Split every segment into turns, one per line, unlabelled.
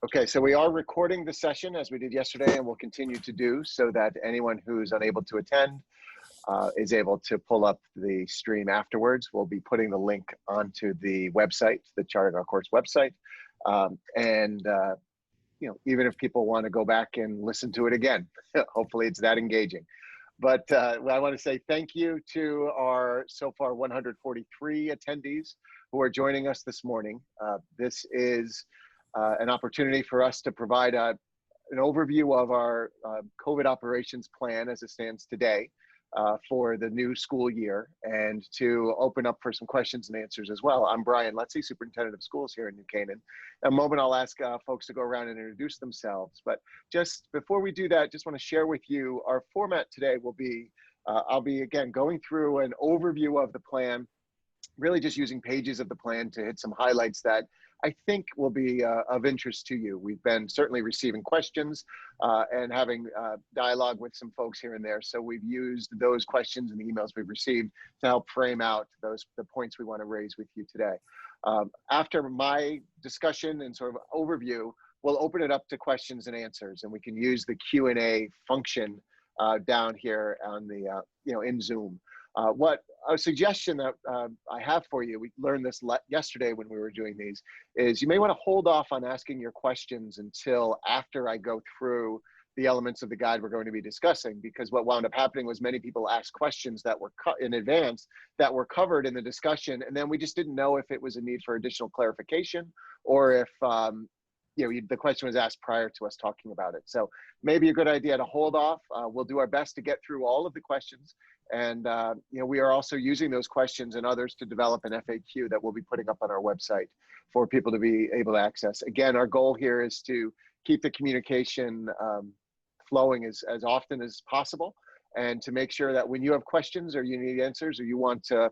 Okay, so we are recording the session as we did yesterday, and we'll continue to do so that anyone who's unable to attend is able to pull up the stream afterwards. We'll be putting the link onto the website, the Charting Our Course website. You know, even if people want to go back and listen to it again, hopefully it's that engaging. But I want to say thank you to our so far 143 attendees who are joining us this morning. This is an opportunity for us to provide an overview of our COVID operations plan as it stands today for the new school year, and to open up for some questions and answers as well. I'm Brian Letzi, Superintendent of Schools here in New Canaan. In a moment, I'll ask folks to go around and introduce themselves. But just before we do that, just want to share with you our format today will be, I'll be again going through an overview of the plan, really just using pages of the plan to hit some highlights that I think will be of interest to you. We've been certainly receiving questions and having dialogue with some folks here and there. So we've used those questions and the emails we've received to help frame out the points we want to raise with you today. After my discussion and sort of overview, we'll open it up to questions and answers, and we can use the Q&A function down here on the, in Zoom. What a suggestion that I have for you, we learned this yesterday when we were doing these, is you may want to hold off on asking your questions until after I go through the elements of the guide we're going to be discussing, because what wound up happening was many people asked questions that were in advance that were covered in the discussion, and then we just didn't know if it was a need for additional clarification or if the question was asked prior to us talking about it. So maybe a good idea to hold off. We'll do our best to get through all of the questions. And we are also using those questions and others to develop an FAQ that we'll be putting up on our website for people to be able to access. Again, our goal here is to keep the communication flowing as often as possible, and to make sure that when you have questions or you need answers or you want to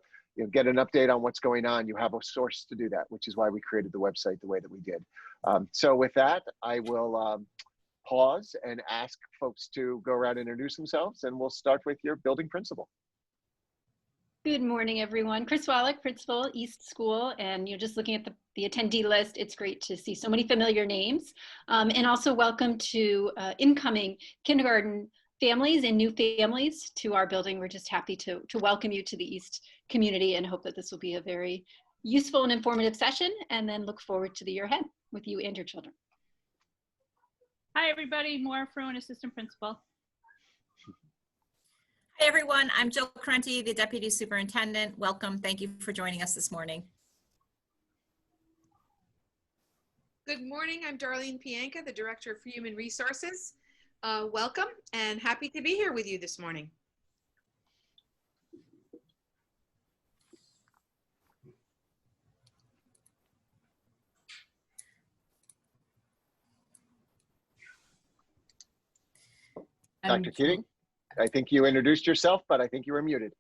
get an update on what's going on, you have a source to do that, which is why we created the website the way that we did. So with that, I will pause and ask folks to go around and introduce themselves, and we'll start with your building principal.
Good morning, everyone. Chris Wallach, Principal, East School, and you're just looking at the attendee list. It's great to see so many familiar names, and also welcome to incoming kindergarten families and new families to our building. We're just happy to welcome you to the East community, and hope that this will be a very useful and informative session, and then look forward to the year ahead with you and your children.
Hi, everybody. Maura Fruin, Assistant Principal.
Hi, everyone. I'm Jill Correnti, the Deputy Superintendent. Welcome. Thank you for joining us this morning.
Good morning. I'm Darlene Pianka, the Director of Human Resources. Welcome, and happy to be here with you this morning.
Dr. Keating, I think you introduced yourself, but I think you were muted.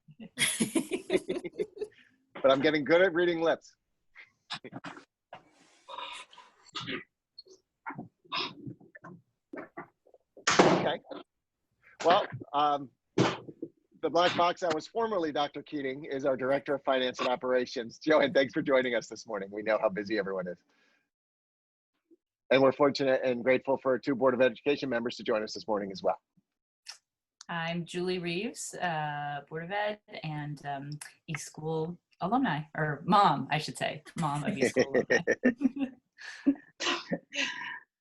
But I'm getting good at reading lips. Okay. Well, the black box that was formerly Dr. Keating is our Director of Finance and Operations. Joanne, thanks for joining us this morning. We know how busy everyone is. And we're fortunate and grateful for 2 Board of Education members to join us this morning as well.
I'm Julie Reeves, Board of Ed and East School alumni, or mom, I should say, mom of East School alumni.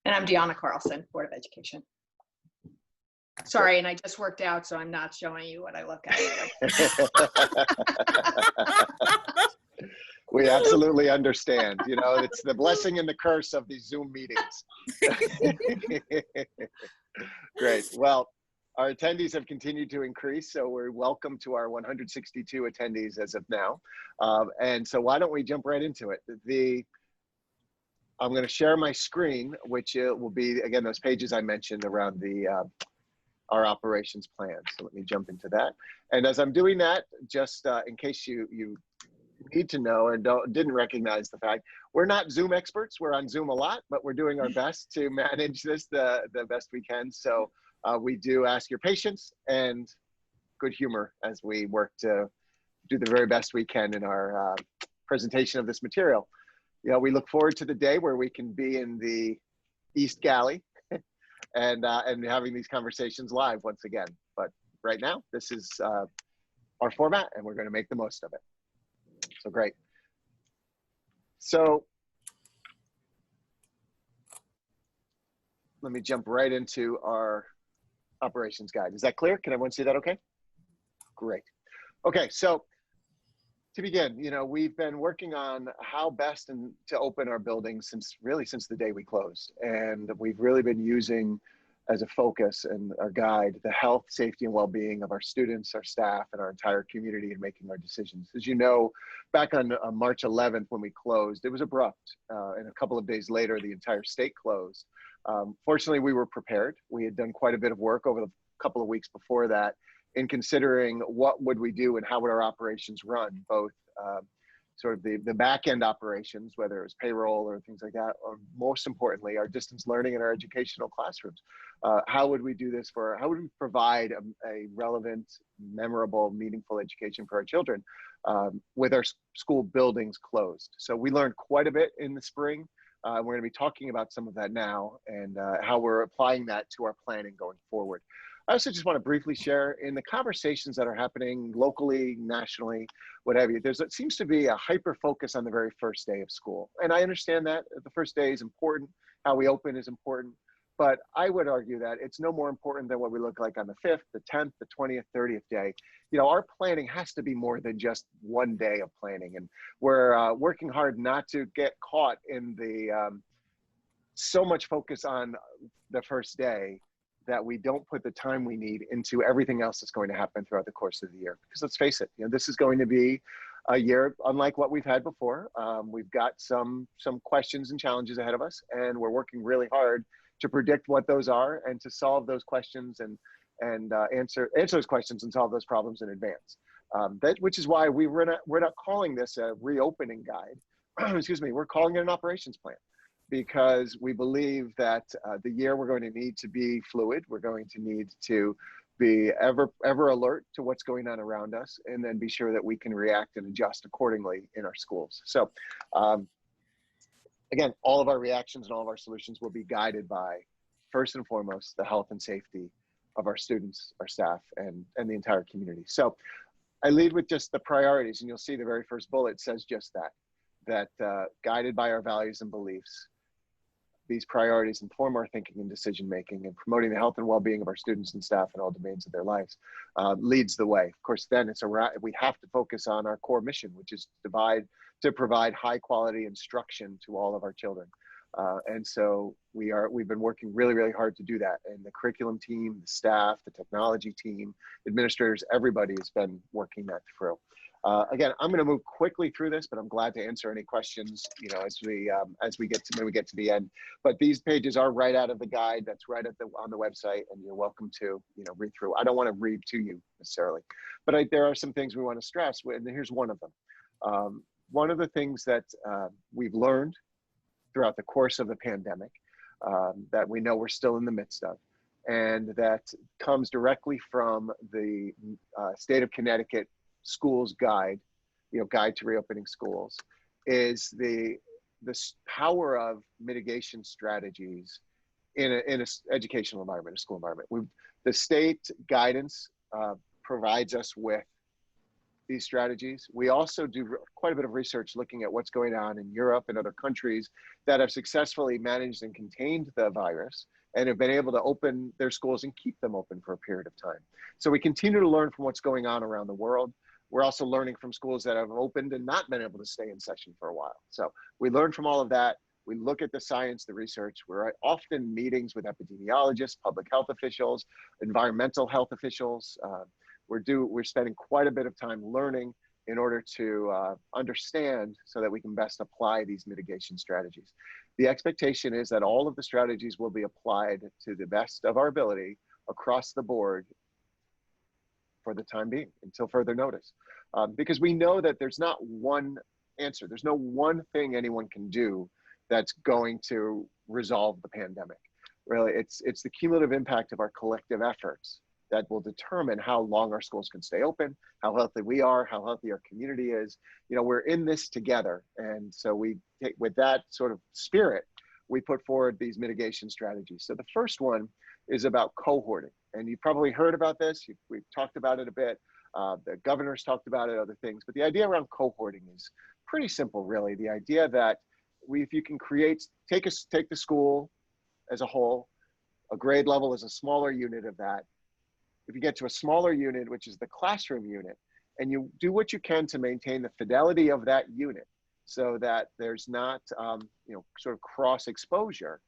And I'm Deanna Carlson, Board of Education. Sorry, and I just worked out, so I'm not showing you what I look at.
We absolutely understand. It's the blessing and the curse of these Zoom meetings. Great. Well, our attendees have continued to increase, so we're welcome to our 162 attendees as of now. And so why don't we jump right into it? I'm going to share my screen, which will be, again, those pages I mentioned around our operations plan. So let me jump into that. And as I'm doing that, just in case you need to know or didn't recognize the fact, we're not Zoom experts. We're on Zoom a lot, but we're doing our best to manage this the best we can. So we do ask your patience and good humor as we work to do the very best we can in our presentation of this material. you know, we look forward to the day where we can be in the East Galley and having these conversations live once again. But right now, this is our format, and we're going to make the most of it. So great. So let me jump right into our operations guide. Is that clear? Can everyone see that okay? Great. Okay, so to begin, you know, we've been working on how best to open our buildings since the day we closed. And we've really been using as a focus and our guide, the health, safety, and well-being of our students, our staff, and our entire community in making our decisions. As you know, back on March 11th when we closed, it was abrupt. And a couple of days later, the entire state closed. Fortunately, we were prepared. We had done quite a bit of work over the couple of weeks before that in considering what would we do and how would our operations run, both sort of the back end operations, whether it was payroll or things like that, or most importantly, our distance learning and our educational classrooms. How would we do this how would we provide a relevant, memorable, meaningful education for our children with our school buildings closed? So we learned quite a bit in the spring. We're going to be talking about some of that now and how we're applying that to our planning going forward. I also just want to briefly share in the conversations that are happening locally, nationally, what have you, it seems to be a hyper focus on the very first day of school. And I understand that the first day is important, how we open is important, but I would argue that it's no more important than what we look like on the 5th, the 10th, the 20th, 30th day. You know, our planning has to be more than just one day of planning. And we're working hard not to get caught in the so much focus on the first day that we don't put the time we need into everything else that's going to happen throughout the course of the year. Because let's face it, you know, this is going to be a year unlike what we've had before. We've got some questions and challenges ahead of us, and we're working really hard to predict what those are and to solve those questions and answer those questions and solve those problems in advance. Which is why we're not calling this a reopening guide. Excuse me, we're calling it an operations plan, because we believe that the year we're going to need to be fluid. We're going to need to be ever alert to what's going on around us, and then be sure that we can react and adjust accordingly in our schools. So again, all of our reactions and all of our solutions will be guided by, first and foremost, the health and safety of our students, our staff, and the entire community. So I lead with just the priorities, and you'll see the very first bullet says just that guided by our values and beliefs. These priorities inform our thinking and decision-making, and promoting the health and well-being of our students and staff in all domains of their lives leads the way. Of course, then we have to focus on our core mission, which is to provide high-quality instruction to all of our children. And so we've been working really, really hard to do that. And the curriculum team, the staff, the technology team, administrators, everybody has been working that through. Again, I'm going to move quickly through this, but I'm glad to answer any questions, you know, as we get to the end. But these pages are right out of the guide. That's right on the website, and you're welcome to, you know, read through. I don't want to read to you necessarily, but there are some things we want to stress, and here's one of them. One of the things that we've learned throughout the course of the pandemic that we know we're still in the midst of, and that comes directly from the state of Connecticut schools guide, you know, guide to reopening schools, is the power of mitigation strategies in an educational environment, a school environment. The state guidance provides us with these strategies. We also do quite a bit of research looking at what's going on in Europe and other countries that have successfully managed and contained the virus and have been able to open their schools and keep them open for a period of time. So we continue to learn from what's going on around the world. We're also learning from schools that have opened and not been able to stay in session for a while. So we learn from all of that. We look at the science, the research. We're often in meetings with epidemiologists, public health officials, environmental health officials. We're spending quite a bit of time learning in order to understand so that we can best apply these mitigation strategies. The expectation is that all of the strategies will be applied to the best of our ability across the board for the time being until further notice. Because we know that there's not one answer. There's no one thing anyone can do that's going to resolve the pandemic. Really, it's the cumulative impact of our collective efforts that will determine how long our schools can stay open, how healthy we are, how healthy our community is. We're in this together. And so we take, with that sort of spirit, we put forward these mitigation strategies. So the first one is about cohorting. And you've probably heard about this. We've talked about it a bit. The governor's talked about it, other things. But the idea around cohorting is pretty simple, really. The idea that if you can take the school as a whole, a grade level is a smaller unit of that. If you get to a smaller unit, which is the classroom unit, and you do what you can to maintain the fidelity of that unit so that there's not, sort of cross exposure,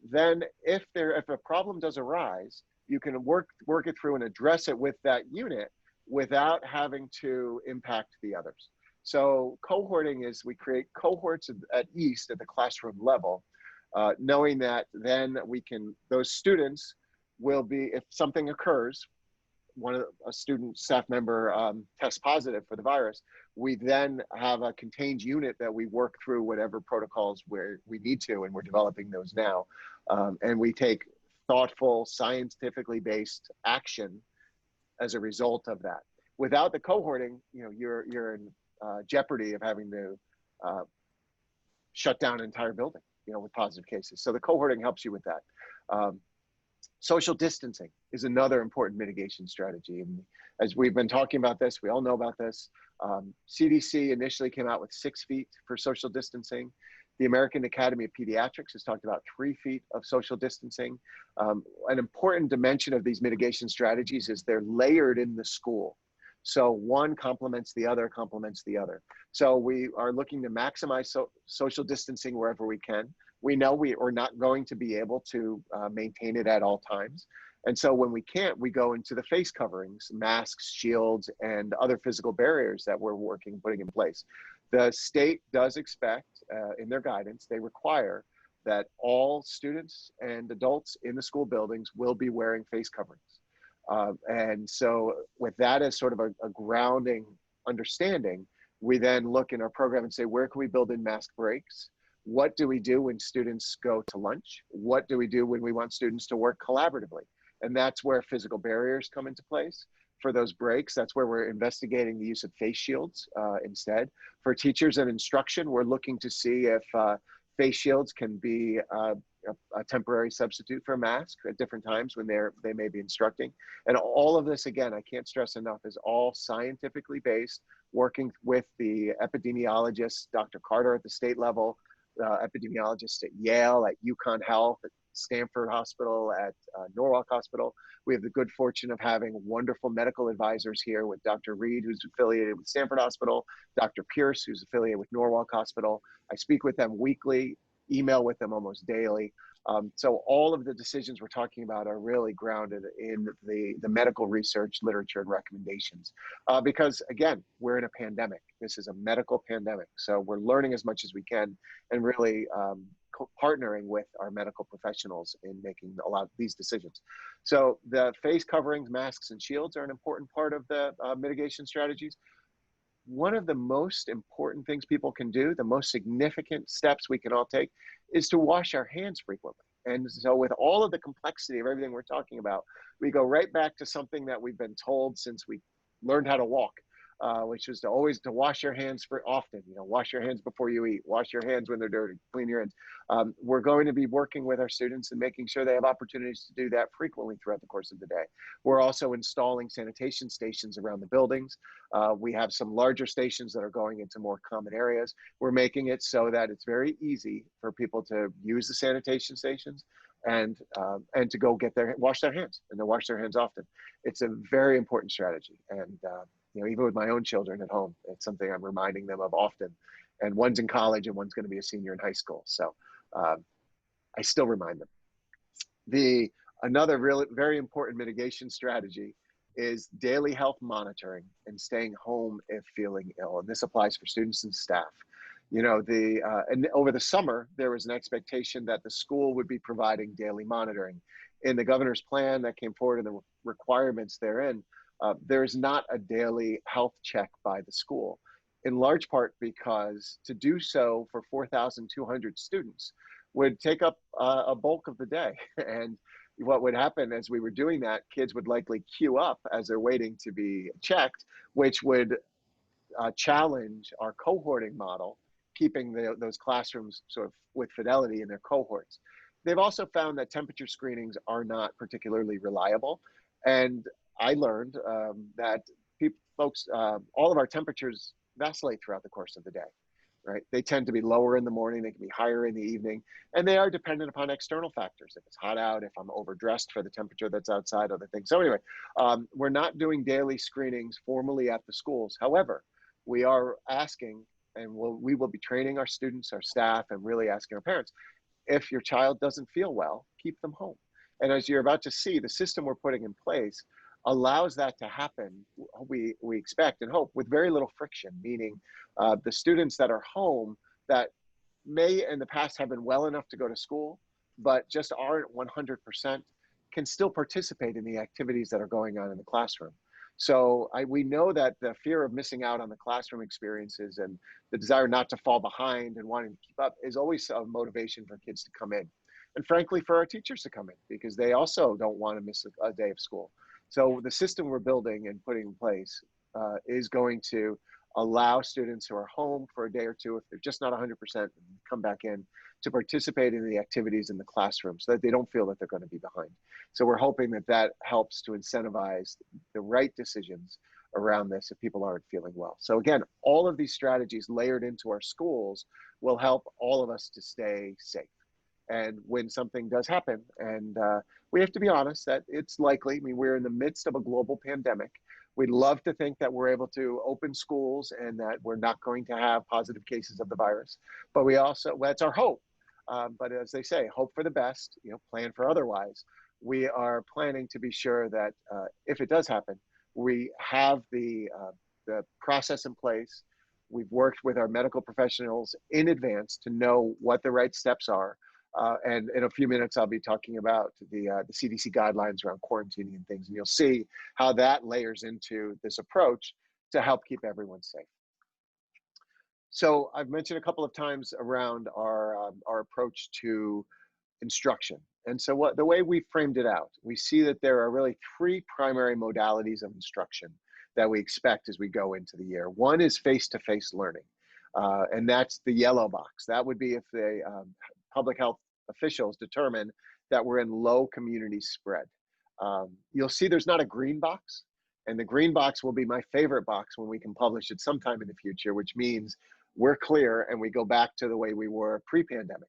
then if a problem does arise, you can work it through and address it with that unit without having to impact the others. So cohorting is we create cohorts at East at the classroom level, knowing that then those students will be, if something occurs, a student staff member tests positive for the virus, we then have a contained unit that we work through whatever protocols where we need to, and we're developing those now. And we take thoughtful, scientifically based action as a result of that. Without the cohorting, you're in jeopardy of having to shut down an entire building, with positive cases. So the cohorting helps you with that. Social distancing is another important mitigation strategy. And as we've been talking about this, we all know about this. CDC initially came out with 6 feet for social distancing. The American Academy of Pediatrics has talked about 3 feet of social distancing. An important dimension of these mitigation strategies is they're layered in the school. So one complements the other, So we are looking to maximize social distancing wherever we can. We know we are not going to be able to maintain it at all times. And so when we can't, we go into the face coverings, masks, shields, and other physical barriers that we're putting in place. The state does expect, in their guidance, they require that all students and adults in the school buildings will be wearing face coverings. And so with that as sort of a grounding understanding, we then look in our program and say, where can we build in mask breaks? What do we do when students go to lunch? What do we do when we want students to work collaboratively? And that's where physical barriers come into place. For those breaks, that's where we're investigating the use of face shields instead. For teachers and instruction, we're looking to see if face shields can be a temporary substitute for a mask at different times when they may be instructing. And all of this, again, I can't stress enough, is all scientifically based, working with the epidemiologists, Dr. Carter at the state level, epidemiologists at Yale, at UConn Health, at Stanford Hospital, at Norwalk Hospital. We have the good fortune of having wonderful medical advisors here with Dr. Reed, who's affiliated with Stanford Hospital, Dr. Pierce, who's affiliated with Norwalk Hospital. I speak with them weekly, email with them almost daily. So all of the decisions we're talking about are really grounded in the medical research, literature, and recommendations. Because again, we're in a pandemic. This is a medical pandemic. So we're learning as much as we can and really partnering with our medical professionals in making a lot of these decisions. So the face coverings, masks, and shields are an important part of the mitigation strategies. One of the most important things people can do, the most significant steps we can all take, is to wash our hands frequently. And so with all of the complexity of everything we're talking about, we go right back to something that we've been told since we learned how to walk, which is to always to wash your hands often. Wash your hands before you eat, wash your hands when they're dirty, clean your hands. We're going to be working with our students and making sure they have opportunities to do that frequently throughout the course of the day. We're also installing sanitation stations around the buildings. We have some larger stations that are going into more common areas. We're making it so that it's very easy for people to use the sanitation stations and to go wash their hands, and to wash their hands often. It's a very important strategy. And even with my own children at home, it's something I'm reminding them of often. And one's in college and one's going to be a senior in high school. So I still remind them. Another really very important mitigation strategy is daily health monitoring and staying home if feeling ill. And this applies for students and staff. And over the summer, there was an expectation that the school would be providing daily monitoring. In the governor's plan that came forward and the requirements therein, there is not a daily health check by the school, in large part because to do so for 4,200 students would take up a bulk of the day. And what would happen as we were doing that, kids would likely queue up as they're waiting to be checked, which would challenge our cohorting model, keeping those classrooms sort of with fidelity in their cohorts. They've also found that temperature screenings are not particularly reliable. And I learned that folks, all of our temperatures vacillate throughout the course of the day, right? They tend to be lower in the morning, they can be higher in the evening, and they are dependent upon external factors. If it's hot out, if I'm overdressed for the temperature that's outside, other things. So anyway, we're not doing daily screenings formally at the schools. However, we are asking, and we will be training our students, our staff, and really asking our parents, if your child doesn't feel well, keep them home. And as you're about to see, the system we're putting in place allows that to happen, we expect and hope, with very little friction, meaning the students that are home that may in the past have been well enough to go to school, but just aren't 100%, can still participate in the activities that are going on in the classroom. So we know that the fear of missing out on the classroom experiences and the desire not to fall behind and wanting to keep up is always a motivation for kids to come in. And frankly, for our teachers to come in, because they also don't want to miss a day of school. So the system we're building and putting in place is going to allow students who are home for a day or two, if they're just not 100%, come back in to participate in the activities in the classroom so that they don't feel that they're going to be behind. So we're hoping that that helps to incentivize the right decisions around this if people aren't feeling well. So again, all of these strategies layered into our schools will help all of us to stay safe. And when something does happen, and we have to be honest that it's likely, I mean, we're in the midst of a global pandemic. We'd love to think that we're able to open schools and that we're not going to have positive cases of the virus. But we also, that's our hope. But as they say, hope for the best, plan for otherwise. We are planning to be sure that if it does happen, we have the process in place. We've worked with our medical professionals in advance to know what the right steps are. And in a few minutes, I'll be talking about the CDC guidelines around quarantining and things, and you'll see how that layers into this approach to help keep everyone safe. So I've mentioned a couple of times around our approach to instruction. And so the way we framed it out, we see that there are really three primary modalities of instruction that we expect as we go into the year. One is face-to-face learning, and that's the yellow box. That would be if the public health officials determine that we're in low community spread. You'll see there's not a green box, and the green box will be my favorite box when we can publish it sometime in the future, which means we're clear and we go back to the way we were pre-pandemic.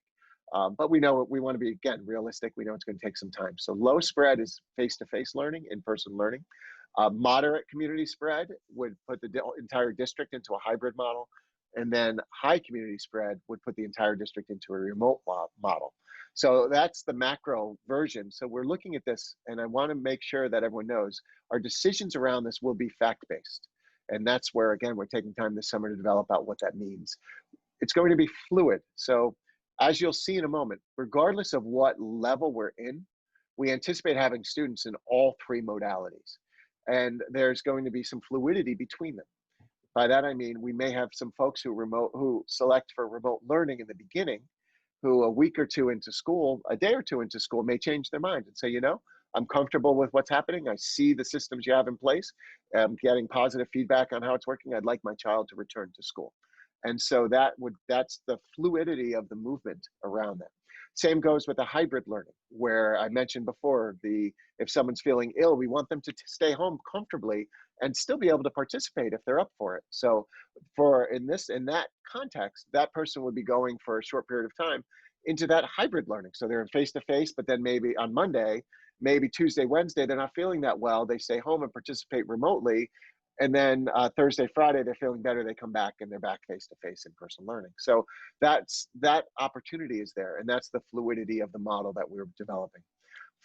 But we know we want to be, again, realistic. We know it's going to take some time. So low spread is face-to-face learning, in-person learning. Moderate community spread would put the entire district into a hybrid model. And then high community spread would put the entire district into a remote model. So that's the macro version. So we're looking at this, and I want to make sure that everyone knows our decisions around this will be fact-based. And that's where, again, we're taking time this summer to develop out what that means. It's going to be fluid. So as you'll see in a moment, regardless of what level we're in, we anticipate having students in all three modalities. And there's going to be some fluidity between them. By that, I mean, we may have some folks who select for remote learning in the beginning, who a week or two into school, a day or two into school, may change their mind and say, I'm comfortable with what's happening. I see the systems you have in place. I'm getting positive feedback on how it's working. I'd like my child to return to school. And so that's the fluidity of the movement around that. Same goes with the hybrid learning, where I mentioned before, if someone's feeling ill, we want them to stay home comfortably and still be able to participate if they're up for it. So in that context, that person would be going for a short period of time into that hybrid learning. So they're in face-to-face, but then maybe on Monday, maybe Tuesday, Wednesday, they're not feeling that well. They stay home and participate remotely. And then Thursday, Friday, they're feeling better. They come back and they're back face-to-face in-person learning. So that opportunity is there. And that's the fluidity of the model that we're developing.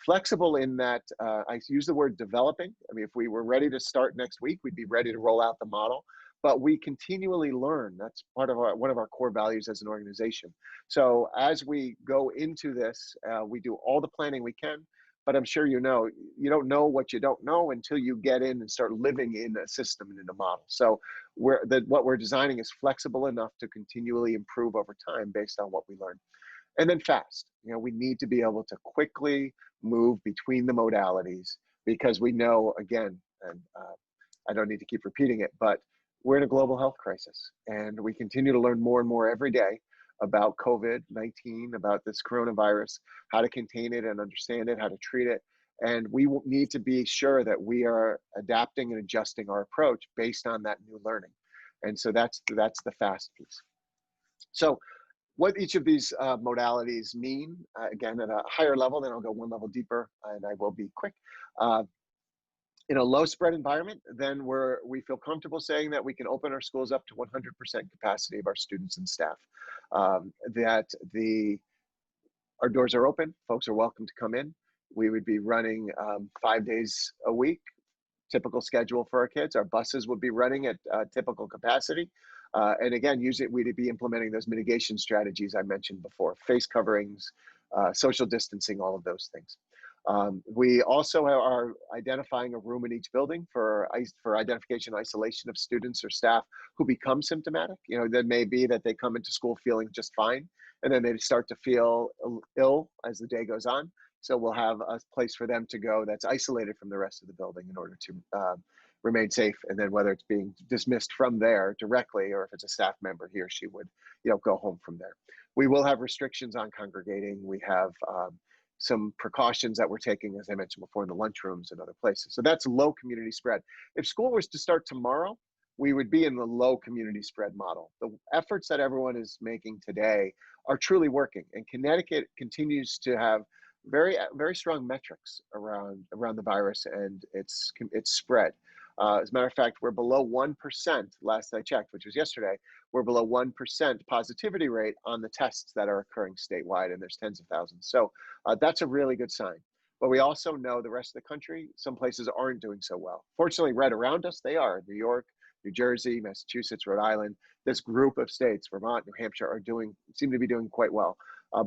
Flexible in that, I use the word developing. I mean, if we were ready to start next week, we'd be ready to roll out the model. But we continually learn. That's part of one of our core values as an organization. So as we go into this, we do all the planning we can. But I'm sure you don't know what you don't know until you get in and start living in a system and in a model. So what we're designing is flexible enough to continually improve over time based on what we learn. And then fast. We need to be able to quickly move between the modalities because we know, again, and I don't need to keep repeating it, but we're in a global health crisis, and we continue to learn more and more every day about COVID-19, about this coronavirus, how to contain it and understand it, how to treat it. And we will need to be sure that we are adapting and adjusting our approach based on that new learning. And so that's the fast piece. So what each of these modalities mean, again, at a higher level, then I'll go one level deeper, and I will be quick. In a low spread environment, then we feel comfortable saying that we can open our schools up to 100% capacity of our students and staff. Our doors are open, folks are welcome to come in. We would be running 5 days a week, typical schedule for our kids. Our buses would be running at typical capacity. And again, we'd be implementing those mitigation strategies I mentioned before, face coverings, social distancing, all of those things. We also are identifying a room in each building for identification and isolation of students or staff who become symptomatic. That may be that they come into school feeling just fine, and then they start to feel ill as the day goes on. So we'll have a place for them to go that's isolated from the rest of the building in order to remain safe. And then whether it's being dismissed from there directly, or if it's a staff member, he or she would, go home from there. We will have restrictions on congregating. We have some precautions that we're taking, as I mentioned before, in the lunchrooms and other places. So that's low community spread. If school was to start tomorrow, we would be in the low community spread model. The efforts that everyone is making today are truly working, and Connecticut continues to have very, very strong metrics around the virus and its spread. As a matter of fact, we're below 1%, last I checked, which was yesterday. We're below 1% positivity rate on the tests that are occurring statewide, and there's tens of thousands. So that's a really good sign. But we also know the rest of the country, some places aren't doing so well. Fortunately, right around us, they are. New York, New Jersey, Massachusetts, Rhode Island, this group of states, Vermont, New Hampshire, seem to be doing quite well.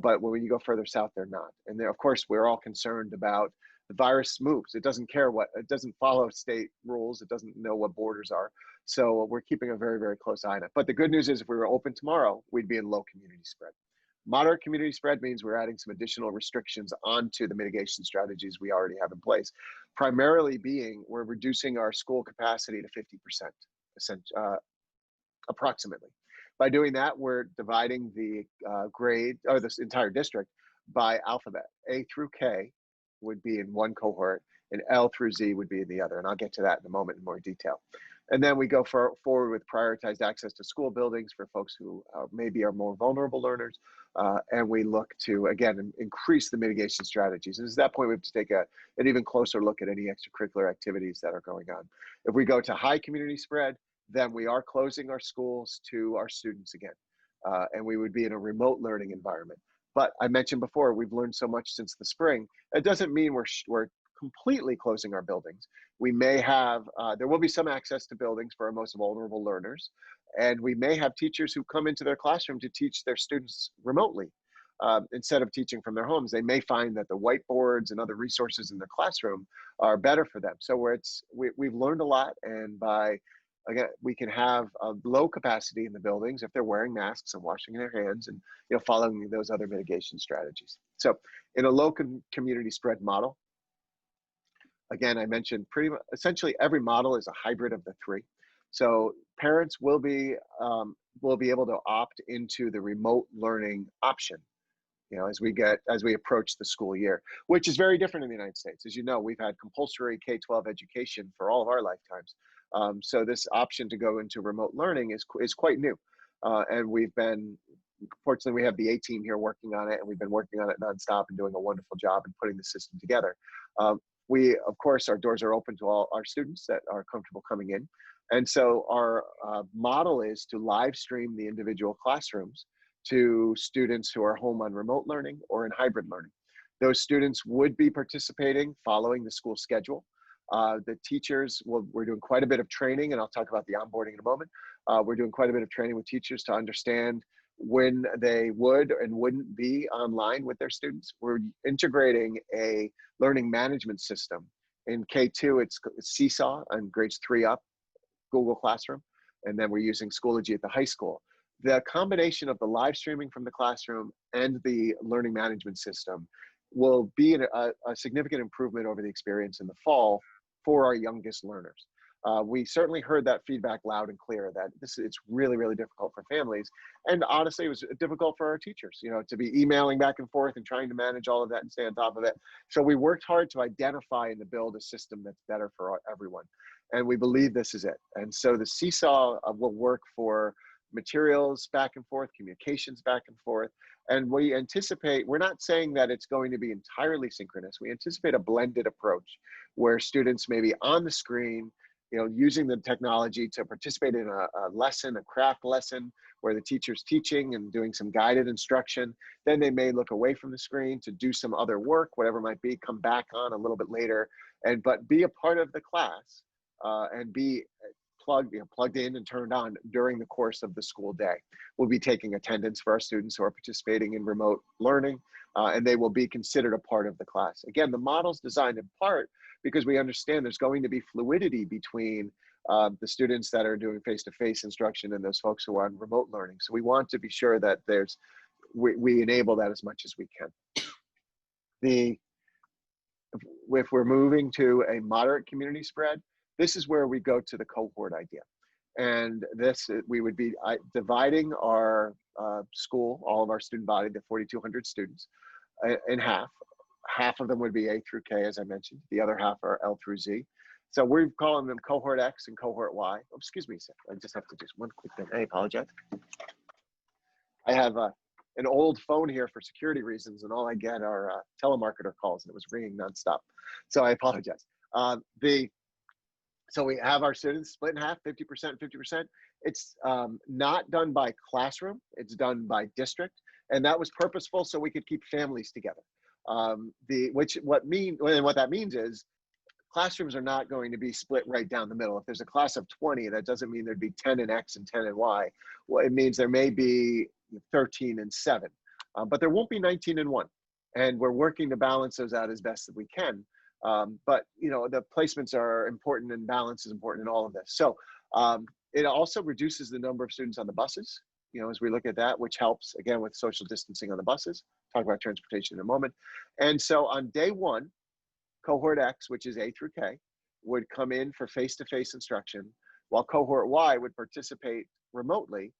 But when you go further south, they're not. And of course, we're all concerned about the virus moves. It doesn't care it doesn't follow state rules. It doesn't know what borders are. So we're keeping a very, very close eye on it. But the good news is if we were open tomorrow, we'd be in low community spread. Moderate community spread means we're adding some additional restrictions onto the mitigation strategies we already have in place. Primarily being, we're reducing our school capacity to 50%, approximately. By doing that, we're dividing the grade, or this entire district, by alphabet. A through K would be in one cohort, and L through Z would be in the other. And I'll get to that in a moment in more detail. And then we go forward with prioritized access to school buildings for folks who maybe are more vulnerable learners. And we look to, again, increase the mitigation strategies. And at that point, we have to take an even closer look at any extracurricular activities that are going on. If we go to high community spread, then we are closing our schools to our students again. And we would be in a remote learning environment. But I mentioned before, we've learned so much since the spring. It doesn't mean we're completely closing our buildings. We may have, there will be some access to buildings for our most vulnerable learners. And we may have teachers who come into their classroom to teach their students remotely. Instead of teaching from their homes, they may find that the whiteboards and other resources in their classroom are better for them. So we've learned a lot, and again, we can have a low capacity in the buildings if they're wearing masks and washing their hands and following those other mitigation strategies. So in a low community spread model, again, I mentioned essentially every model is a hybrid of the three. So parents will be able to opt into the remote learning option, as we approach the school year, which is very different in the United States. As you know, we've had compulsory K-12 education for all of our lifetimes. So this option to go into remote learning is quite new. And fortunately, we have the A-team here working on it, and we've been working on it nonstop and doing a wonderful job in putting the system together. Of course, our doors are open to all our students that are comfortable coming in. And so our model is to live stream the individual classrooms to students who are home on remote learning or in hybrid learning. Those students would be participating following the school schedule. The teachers, we're doing quite a bit of training, and I'll talk about the onboarding in a moment. We're doing quite a bit of training with teachers to understand when they would and wouldn't be online with their students. We're integrating a learning management system. In K2, it's Seesaw, and grades 3 up, Google Classroom. And then we're using Schoology at the high school. The combination of the live streaming from the classroom and the learning management system will be a significant improvement over the experience in the fall for our youngest learners. We certainly heard that feedback loud and clear that it's really, really difficult for families. And honestly, it was difficult for our teachers, you know, to be emailing back and forth and trying to manage all of that and stay on top of it. So we worked hard to identify and to build a system that's better for everyone. And we believe this is it. And so the seesaw will work for materials back and forth, communications back and forth. And we anticipate, we're not saying that it's going to be entirely synchronous. We anticipate a blended approach where students may be on the screen, you know, using the technology to participate in a lesson, a craft lesson, where the teacher's teaching and doing some guided instruction. Then they may look away from the screen to do some other work, whatever it might be, come back on a little bit later, but be a part of the class and be plugged in and turned on during the course of the school day. We'll be taking attendance for our students who are participating in remote learning, and they will be considered a part of the class. Again, the model's designed in part because we understand there's going to be fluidity between the students that are doing face-to-face instruction and those folks who are on remote learning. So we want to be sure that we enable that as much as we can. If we're moving to a moderate community spread, this is where we go to the cohort idea. And we would be dividing our school, all of our student body, the 4,200 students, in half. Half of them would be A through K, as I mentioned. The other half are L through Z. So we're calling them cohort X and cohort Y. Oh, excuse me a second. I just have to do one quick thing. I apologize. I have an old phone here for security reasons, and all I get are telemarketer calls, and it was ringing nonstop. So I apologize. So we have our students split in half, 50%, 50%. It's not done by classroom. It's done by district. And that was purposeful so we could keep families together. What that means is classrooms are not going to be split right down the middle. If there's a class of 20, that doesn't mean there'd be 10 in X and 10 in Y. Well, it means there may be 13 and 7, but there won't be 19 and 1. And we're working to balance those out as best that we can. But you know, the placements are important and balance is important in all of this. So it also reduces the number of students on the buses, you know, as we look at that, which helps again with social distancing on the buses. Talk about transportation in a moment. And so on day one, cohort X, which is A through K, would come in for face-to-face instruction, while cohort Y would participate remotely,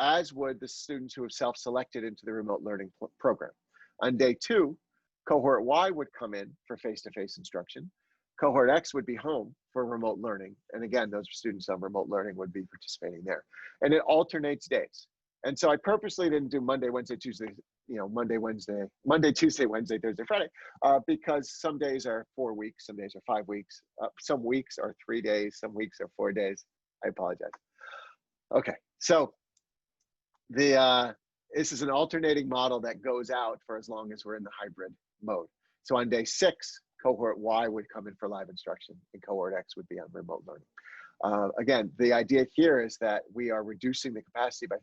as would the students who have self-selected into the remote learning program. On day two, cohort Y would come in for face-to-face instruction. Cohort X would be home for remote learning. And again, those students on remote learning would be participating there. And it alternates days. And so I purposely didn't do Monday, Wednesday, Tuesday, you know, Monday, Tuesday, Wednesday, Thursday, Friday, because some days are 4 weeks, some days are 5 weeks, some weeks are 3 days, some weeks are 4 days. I apologize. Okay, so this is an alternating model that goes out for as long as we're in the hybrid mode. So on day 6, cohort Y would come in for live instruction and cohort X would be on remote learning. Again, the idea here is that we are reducing the capacity by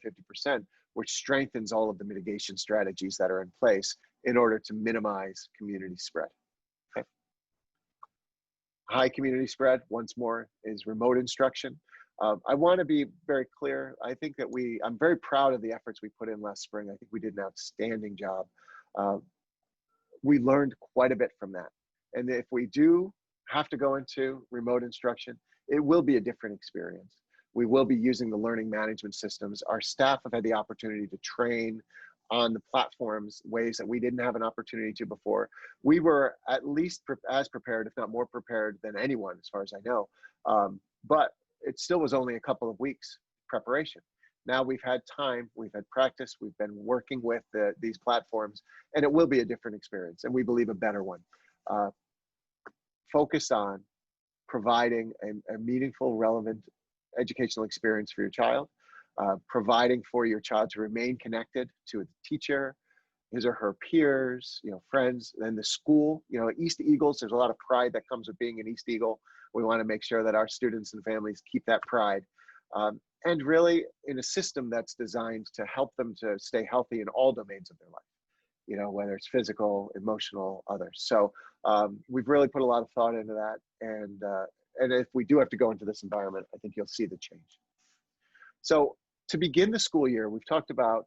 50%, which strengthens all of the mitigation strategies that are in place in order to minimize community spread. Okay. High community spread, once more, is remote instruction. I want to be very clear. I think that I'm very proud of the efforts we put in last spring. I think we did an outstanding job. We learned quite a bit from that. And if we do have to go into remote instruction, it will be a different experience. We will be using the learning management systems. Our staff have had the opportunity to train on the platforms ways that we didn't have an opportunity to before. We were at least as prepared, if not more prepared than anyone, as far as I know. But it still was only a couple of weeks preparation. Now we've had time, we've had practice, we've been working with these platforms, and it will be a different experience, and we believe a better one. Focus on providing a meaningful, relevant educational experience for your child, providing for your child to remain connected to a teacher, his or her peers, you know, friends, and the school. You know, East Eagles, there's a lot of pride that comes with being an East Eagle. We want to make sure that our students and families keep that pride. And really in a system that's designed to help them to stay healthy in all domains of their life, you know, whether it's physical, emotional, others. So we've really put a lot of thought into that. And if we do have to go into this environment, I think you'll see the change. So to begin the school year, we've talked about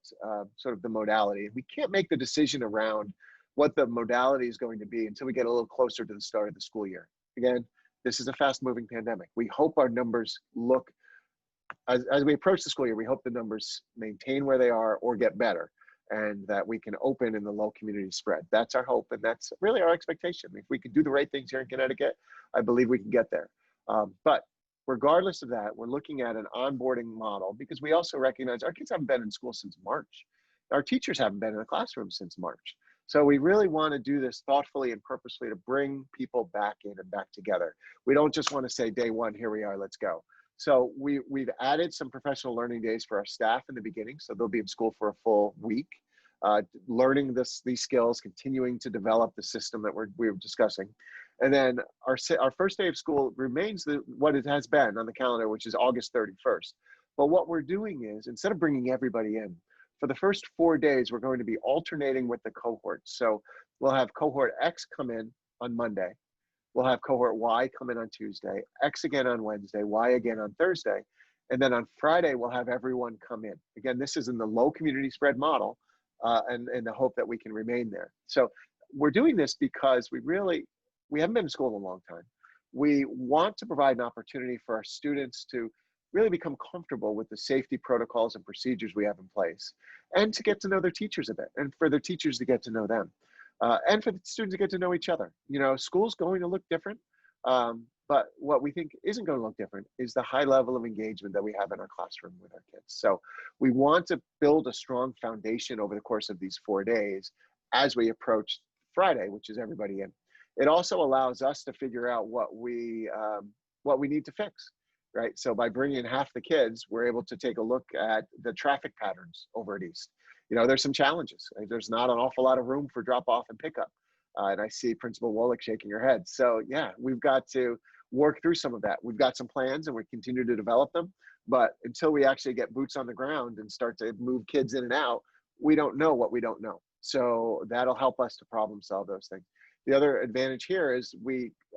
sort of the modality. We can't make the decision around what the modality is going to be until we get a little closer to the start of the school year. Again, this is a fast-moving pandemic. We hope our numbers look, as we approach the school year, we hope the numbers maintain where they are or get better, and that we can open in the low community spread. That's our hope, and that's really our expectation. If we can do the right things here in Connecticut, I believe we can get there. But regardless of that, we're looking at an onboarding model because we also recognize our kids haven't been in school since March. Our teachers haven't been in the classroom since March. So we really want to do this thoughtfully and purposefully to bring people back in and back together. We don't just want to say day one, here we are, let's go. So we've added some professional learning days for our staff in the beginning. So they'll be in school for a full week, learning these skills, continuing to develop the system that we're discussing. And then our first day of school remains what it has been on the calendar, which is August 31st. But what we're doing is, instead of bringing everybody in, for the first 4 days, we're going to be alternating with the cohorts. So we'll have cohort X come in on Monday. We'll have cohort Y come in on Tuesday, X again on Wednesday, Y again on Thursday. And then on Friday, we'll have everyone come in. Again, this is in the low community spread model, and in the hope that we can remain there. So we're doing this because we haven't been in school in a long time. We want to provide an opportunity for our students to really become comfortable with the safety protocols and procedures we have in place, and to get to know their teachers a bit, and for their teachers to get to know them, and for the students to get to know each other. You know, school's going to look different, but what we think isn't going to look different is the high level of engagement that we have in our classroom with our kids. So we want to build a strong foundation over the course of these 4 days as we approach Friday, which is everybody in. It also allows us to figure out what we need to fix. Right. So by bringing in half the kids, we're able to take a look at the traffic patterns over at East. You know, there's some challenges. There's not an awful lot of room for drop off and pickup. And I see Principal Wolick shaking her head. So yeah, we've got to work through some of that. We've got some plans and we continue to develop them. But until we actually get boots on the ground and start to move kids in and out, we don't know what we don't know. So that'll help us to problem solve those things. The other advantage here is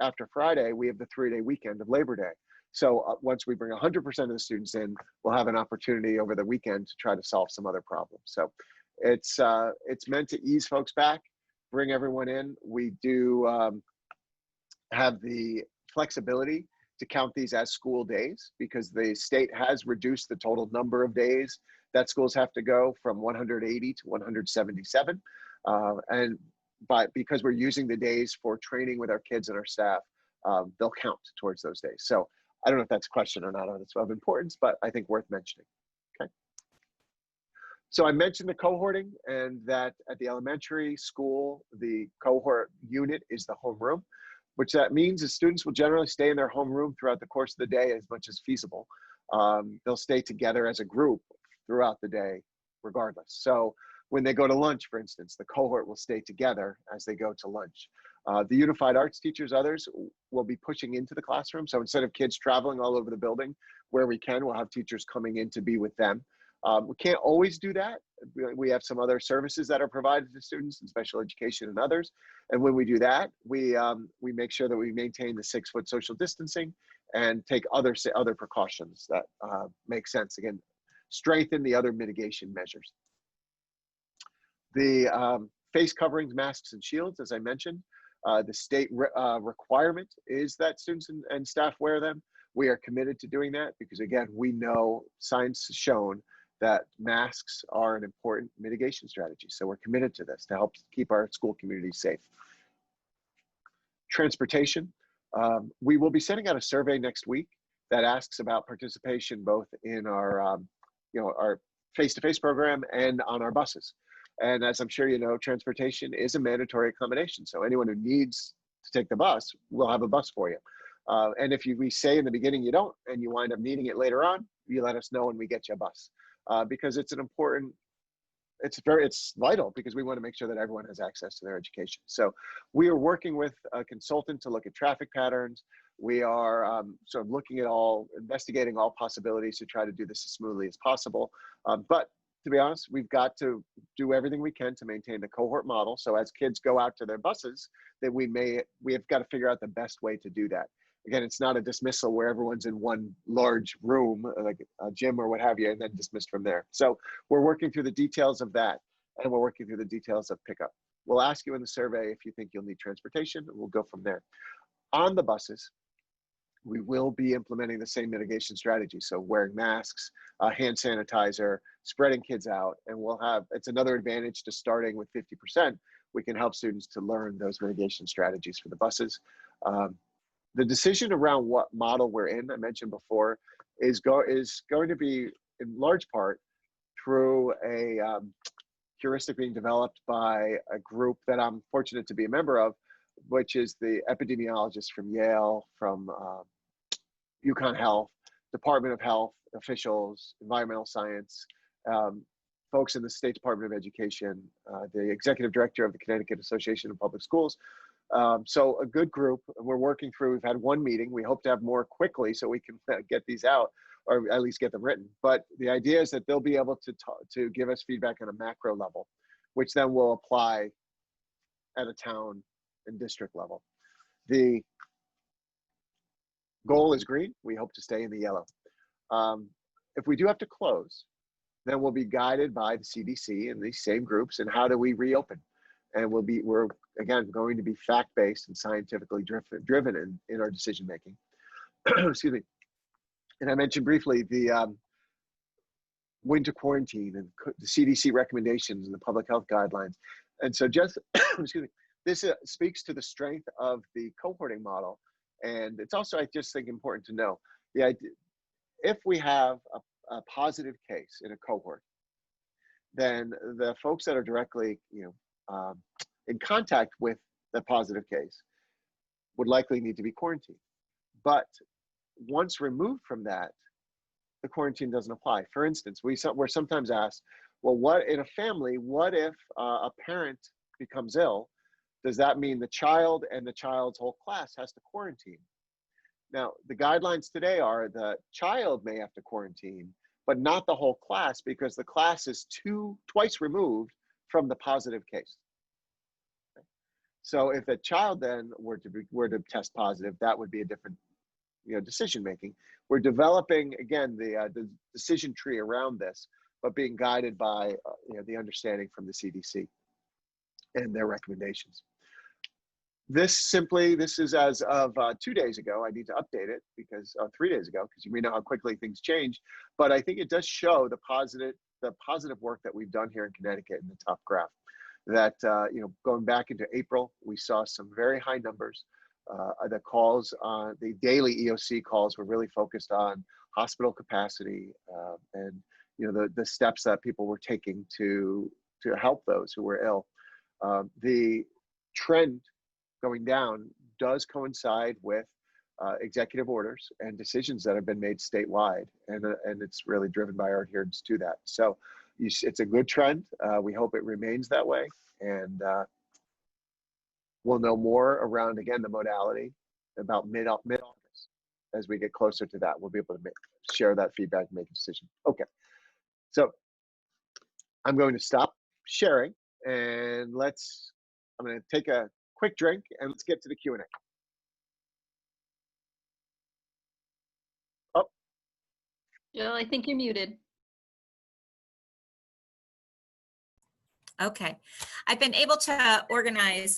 after Friday, we have the 3-day weekend of Labor Day. So once we bring 100% of the students in, we'll have an opportunity over the weekend to try to solve some other problems. So it's meant to ease folks back, bring everyone in. We do have the flexibility to count these as school days because the state has reduced the total number of days that schools have to go from 180 to 177. But because we're using the days for training with our kids and our staff, they'll count towards those days. So I don't know if that's a question or not of importance, but I think worth mentioning. Okay. So I mentioned the cohorting, and that at the elementary school, the cohort unit is the homeroom, which that means is students will generally stay in their homeroom throughout the course of the day as much as feasible. They'll stay together as a group throughout the day, regardless. So when they go to lunch, for instance, the cohort will stay together as they go to lunch. The Unified Arts teachers, others, will be pushing into the classroom. So instead of kids traveling all over the building, where we can, we'll have teachers coming in to be with them. We can't always do that. We have some other services that are provided to students in special education and others. And when we do that, we make sure that we maintain the 6-foot social distancing and take other precautions that make sense. Again, strengthen the other mitigation measures. The face coverings, masks, and shields, as I mentioned, the state requirement is that students and staff wear them. We are committed to doing that because, again, we know science has shown that masks are an important mitigation strategy. So we're committed to this to help keep our school communities safe. Transportation. We will be sending out a survey next week that asks about participation both in our, our face-to-face program and on our buses. And as I'm sure you know, transportation is a mandatory accommodation. So anyone who needs to take the bus, we'll have a bus for you. And if we say in the beginning you don't, and you wind up needing it later on, you let us know and we get you a bus. Because it's it's vital because we want to make sure that everyone has access to their education. So we are working with a consultant to look at traffic patterns. We are sort of looking at investigating all possibilities to try to do this as smoothly as possible. But to be honest, we've got to do everything we can to maintain the cohort model. So as kids go out to their buses, that we have got to figure out the best way to do that. again, it's not a dismissal where everyone's in one large room, like a gym or what have you, and then dismissed from there. So we're working through the details of that, and we're working through the details of pickup. We'll ask you in the survey if you think you'll need transportation, and we'll go from there. On the buses, we will be implementing the same mitigation strategy. So wearing masks, hand sanitizer, spreading kids out, and we'll have, it's another advantage to starting with 50%. We can help students to learn those mitigation strategies for the buses. The decision around what model we're in, I mentioned before, is going to be in large part through a heuristic being developed by a group that I'm fortunate to be a member of, which is the epidemiologists from Yale, from UConn Health, Department of Health officials, environmental science, folks in the State Department of Education, the executive director of the Connecticut Association of Public Schools. So a good group. We're working through, we've had one meeting. We hope to have more quickly so we can get these out, or at least get them written. But the idea is that they'll be able to give us feedback on a macro level, which then will apply at a town and district level. The goal is green. We hope to stay in the yellow. If we do have to close, then we'll be guided by the CDC and these same groups, and how do we reopen? And we're again going to be fact-based and scientifically driven in our decision making. Excuse me. And I mentioned briefly the winter quarantine and the CDC recommendations and the public health guidelines. And so just, excuse me, this speaks to the strength of the cohorting model. And it's also, I just think, important to know the idea, if we have a positive case in a cohort, then the folks that are directly, in contact with the positive case would likely need to be quarantined. But once removed from that, the quarantine doesn't apply. For instance, we're sometimes asked, well, what in a family, what if a parent becomes ill? Does that mean the child and the child's whole class has to quarantine? Now, the guidelines today are the child may have to quarantine, but not the whole class, because the class is twice removed from the positive case. Okay. So if a child then were to test positive, that would be a different decision making. We're developing, again, the decision tree around this, but being guided by the understanding from the CDC and their recommendations. This is as of 2 days ago. I need to update it because 3 days ago, because you may know how quickly things change. But I think it does show the positive work that we've done here in Connecticut in the top graph. That going back into April, we saw some very high numbers. The calls on the daily EOC calls were really focused on hospital capacity and the steps that people were taking to help those who were ill. The trend going down does coincide with executive orders and decisions that have been made statewide, and it's really driven by our adherence to that. So it's a good trend. We hope it remains that way, and we'll know more around, again, the modality about mid-August. As we get closer to that, we'll be able to share that feedback and make a decision. Okay, so I'm going to stop sharing, and I'm going to take a quick drink, and let's get to the Q&A. Oh.
Jill, I think you're muted.
Okay, I've been able to organize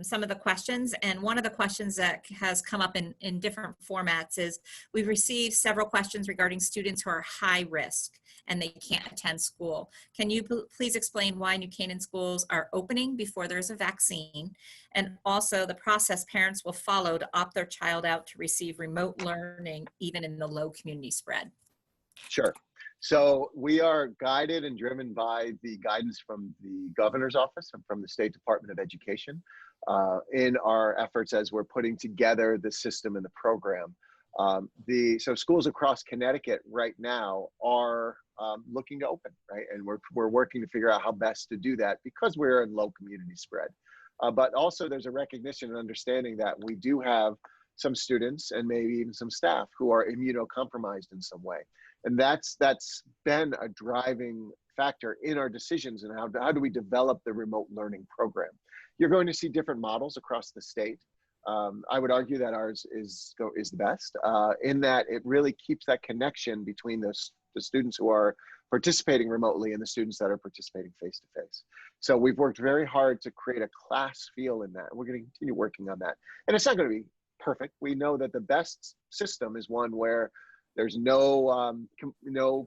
some of the questions, and one of the questions that has come up in different formats is we've received several questions regarding students who are high risk and they can't attend school. Can you please explain why New Canaan schools are opening before there's a vaccine, and also the process parents will follow to opt their child out to receive remote learning even in the low community spread?
Sure. So we are guided and driven by the guidance from the governor's office and from the State Department of Education in our efforts as we're putting together the system and the program. So schools across Connecticut right now are looking to open, right? And we're working to figure out how best to do that because we're in low community spread. But also there's a recognition and understanding that we do have some students and maybe even some staff who are immunocompromised in some way. And that's been a driving factor in our decisions and how do we develop the remote learning program. You're going to see different models across the state. I would argue that ours is the best in that it really keeps that connection between the students who are participating remotely and the students that are participating face to face. So we've worked very hard to create a class feel in that. We're going to continue working on that. And it's not going to be perfect. We know that the best system is one where there's no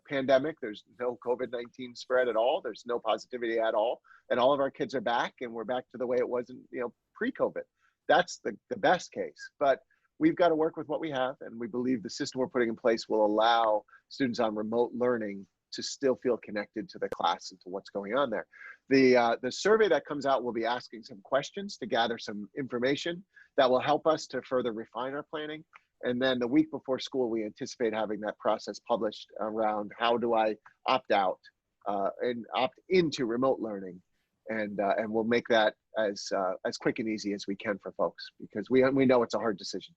pandemic, there's no COVID-19 spread at all, there's no positivity at all, and all of our kids are back, and we're back to the way it was in, pre-COVID. That's the best case. But we've got to work with what we have, and we believe the system we're putting in place will allow students on remote learning to still feel connected to the class and to what's going on there. The survey that comes out will be asking some questions to gather some information that will help us to further refine our planning. And then the week before school, we anticipate having that process published around how do I opt out and opt into remote learning. And we'll make that as quick and easy as we can for folks, because we know it's a hard decision.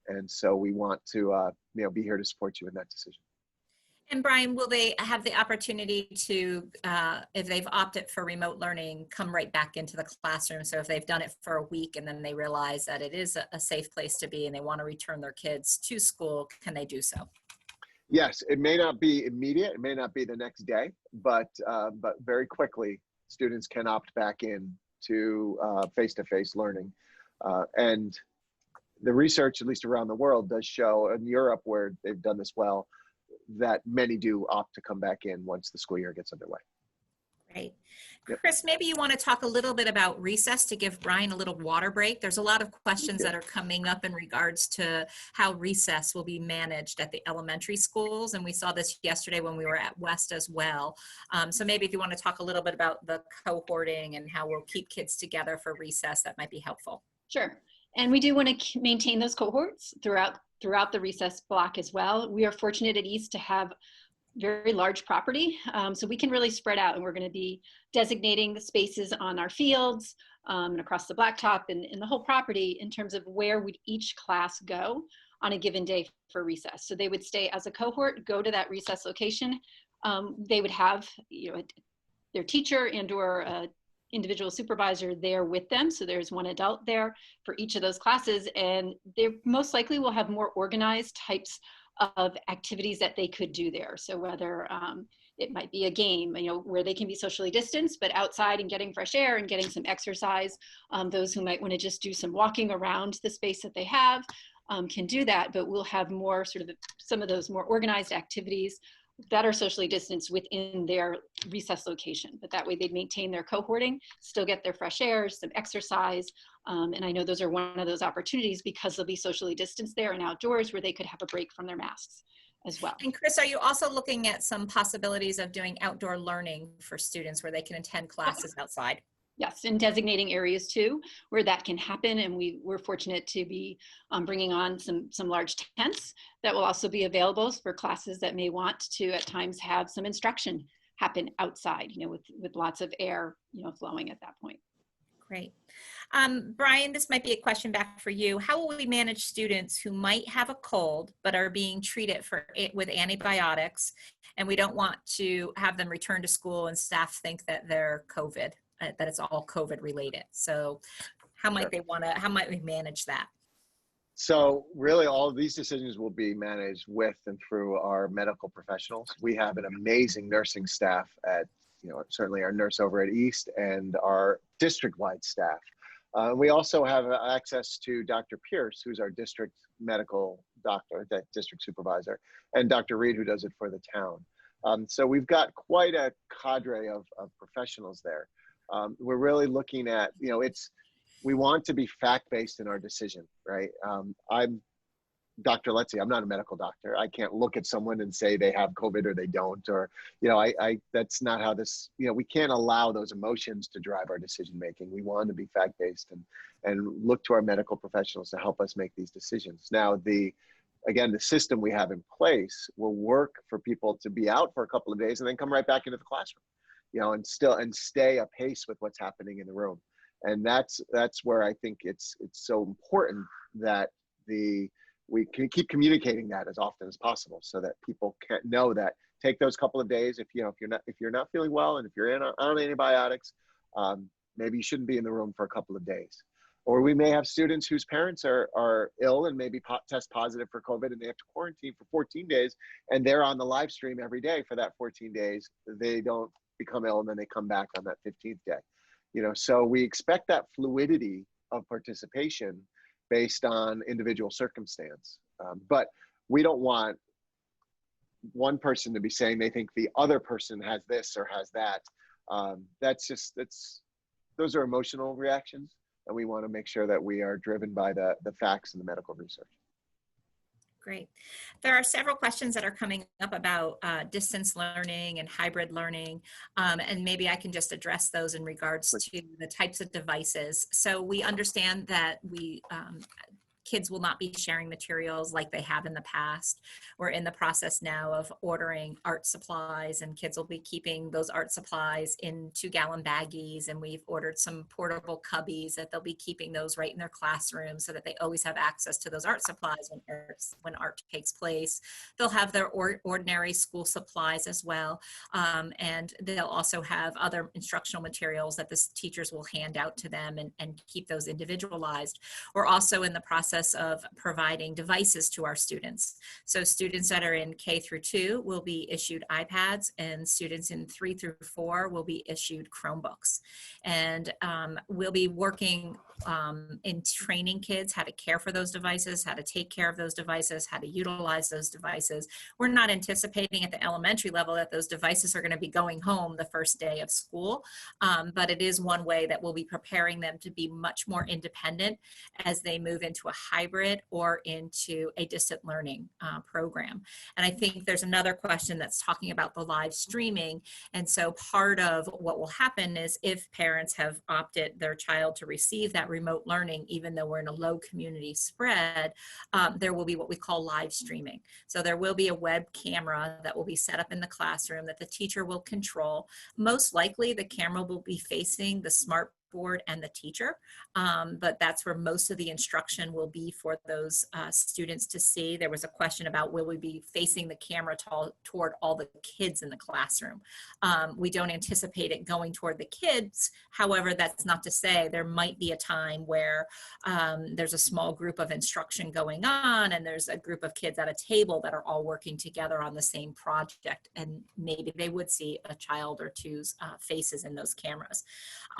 And so we want to be here to support you in that decision.
And Brian, will they have the opportunity to, if they've opted for remote learning, come right back into the classroom? So if they've done it for a week and then they realize that it is a safe place to be and they want to return their kids to school, can they do so?
Yes, it may not be immediate, it may not be the next day, but very quickly, students can opt back in to face-to-face learning. And the research, at least around the world, does show in Europe, where they've done this well, that many do opt to come back in once the school year gets underway.
Great.
Yep.
Chris, maybe you want to talk a little bit about recess to give Brian a little water break. There's a lot of questions that are coming up in regards to how recess will be managed at the elementary schools. And we saw this yesterday when we were at West as well. So maybe if you want to talk a little bit about the cohorting and how we'll keep kids together for recess, that might be helpful.
Sure. And we do want to maintain those cohorts throughout the recess block as well. We are fortunate at East to have very large property, so we can really spread out, and we're going to be designating the spaces on our fields and across the blacktop and in the whole property in terms of where would each class go on a given day for recess. So they would stay as a cohort, go to that recess location. They would have their teacher and or individual supervisor there with them. So there's one adult there for each of those classes, and they most likely will have more organized types of activities that they could do there. So whether it might be a game, where they can be socially distanced, but outside and getting fresh air and getting some exercise. Those who might want to just do some walking around the space that they have can do that, but we'll have more some of those more organized activities that are socially distanced within their recess location. But that way they'd maintain their cohorting, still get their fresh air, some exercise. And I know those are one of those opportunities because they'll be socially distanced there and outdoors where they could have a break from their masks as well.
And Chris, are you also looking at some possibilities of doing outdoor learning for students where they can attend classes outside?
Yes, and designating areas too where that can happen, and we're fortunate to be bringing on some large tents that will also be available for classes that may want to at times have some instruction happen outside, with lots of air, flowing at that point.
Great. Brian, this might be a question back for you. How will we manage students who might have a cold but are being treated with antibiotics, and we don't want to have them return to school and staff think that they're COVID? That it's all COVID related. So how might how might we manage that?
So really all of these decisions will be managed with and through our medical professionals. We have an amazing nursing staff at, certainly our nurse over at East and our district-wide staff. We also have access to Dr. Pierce, who's our district medical doctor, that district supervisor, and Dr. Reed, who does it for the town. So we've got quite a cadre of professionals there. We're really looking at, we want to be fact-based in our decision, right? I'm Dr. Letzi, I'm not a medical doctor. I can't look at someone and say they have COVID or they don't, or, that's not how this, we can't allow those emotions to drive our decision-making. We want to be fact-based and look to our medical professionals to help us make these decisions. Now, again, the system we have in place will work for people to be out for a couple of days and then come right back into the classroom. And stay apace with what's happening in the room. And that's where I think it's so important that we can keep communicating that as often as possible, so that people can know that take those couple of days. If you're not feeling well, and if you're on antibiotics, maybe you shouldn't be in the room for a couple of days. Or we may have students whose parents are ill and maybe test positive for COVID and they have to quarantine for 14 days and they're on the live stream every day for that 14 days. They don't become ill and then they come back on that 15th day. You know, so we expect that fluidity of participation based on individual circumstance. But we don't want one person to be saying they think the other person has this or has that. Those are emotional reactions, and we want to make sure that we are driven by the facts and the medical research.
Great. There are several questions that are coming up about distance learning and hybrid learning, and maybe I can just address those in regards to the types of devices. So we understand that kids will not be sharing materials like they have in the past. We're in the process now of ordering art supplies, and kids will be keeping those art supplies in 2-gallon baggies, and we've ordered some portable cubbies that they'll be keeping those right in their classroom so that they always have access to those art supplies when art takes place. They'll have their ordinary school supplies as well, and they'll also have other instructional materials that the teachers will hand out to them and keep those individualized. We're also in the process of providing devices to our students. So students that are in K through 2 will be issued iPads, and students in 3 through 4 will be issued Chromebooks. And we'll be working in training kids how to care for those devices, how to take care of those devices, how to utilize those devices. We're not anticipating at the elementary level that those devices are going to be going home the first day of school, but it is one way that we'll be preparing them to be much more independent as they move into a hybrid or into a distant learning program. And I think there's another question that's talking about the live streaming. And so part of what will happen is if parents have opted their child to receive that remote learning, even though we're in a low community spread, there will be what we call live streaming. So there will be a web camera that will be set up in the classroom that the teacher will control. Most likely the camera will be facing the smart board and the teacher, but that's where most of the instruction will be for those students to see. There was a question about will we be facing the camera toward all the kids in the classroom. We don't anticipate it going toward the kids. However, that's not to say there might be a time where there's a small group of instruction going on and there's a group of kids at a table that are all working together on the same project, and maybe they would see a child or two's faces in those cameras.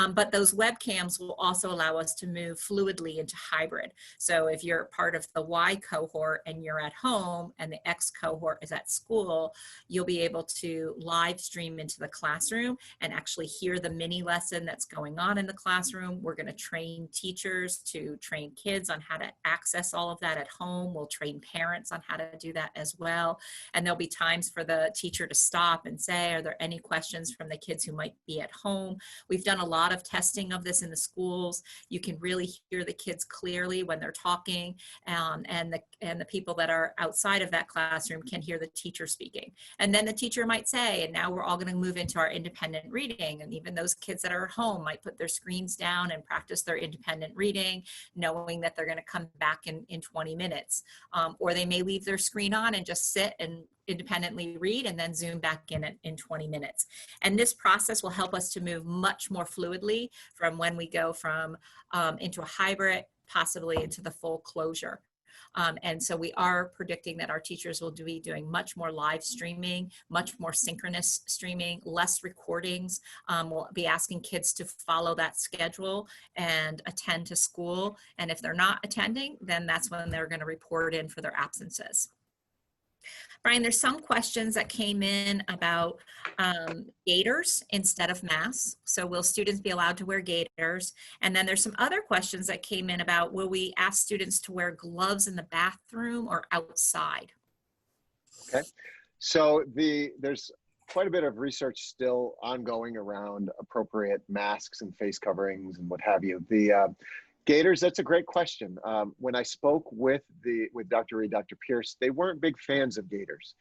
But those webcams will also allow us to move fluidly into hybrid. So if you're part of the Y cohort and you're at home and the X cohort is at school, you'll be able to live stream into the classroom and actually hear the mini lesson that's going on in the classroom. We're going to train teachers to train kids on how to access all of that at home. We'll train parents on how to do that as well. And there'll be times for the teacher to stop and say, are there any questions from the kids who might be at home? We've done a lot of testing of this in the schools. You can really hear the kids clearly when they're talking, and the people that are outside of that classroom can hear the teacher speaking. And then the teacher might say, and now we're all going to move into our independent reading. And even those kids that are at home might put their screens down and practice their independent reading, knowing that they're going to come back in 20 minutes. Or they may leave their screen on and just sit and independently read and then zoom back in 20 minutes. And this process will help us to move much more fluidly from when we go from into a hybrid, possibly into the full closure. And so we are predicting that our teachers will be doing much more live streaming, much more synchronous streaming, less recordings. We'll be asking kids to follow that schedule and attend to school. And if they're not attending, then that's when they're going to report in for their absences. Brian, there's some questions that came in about gaiters instead of masks. So will students be allowed to wear gaiters? And then there's some other questions that came in about, will we ask students to wear gloves in the bathroom or outside?
Okay, so there's quite a bit of research still ongoing around appropriate masks and face coverings and what have you. The gaiters, that's a great question. When I spoke with Dr. Reed, Dr. Pierce, they weren't big fans of gaiters.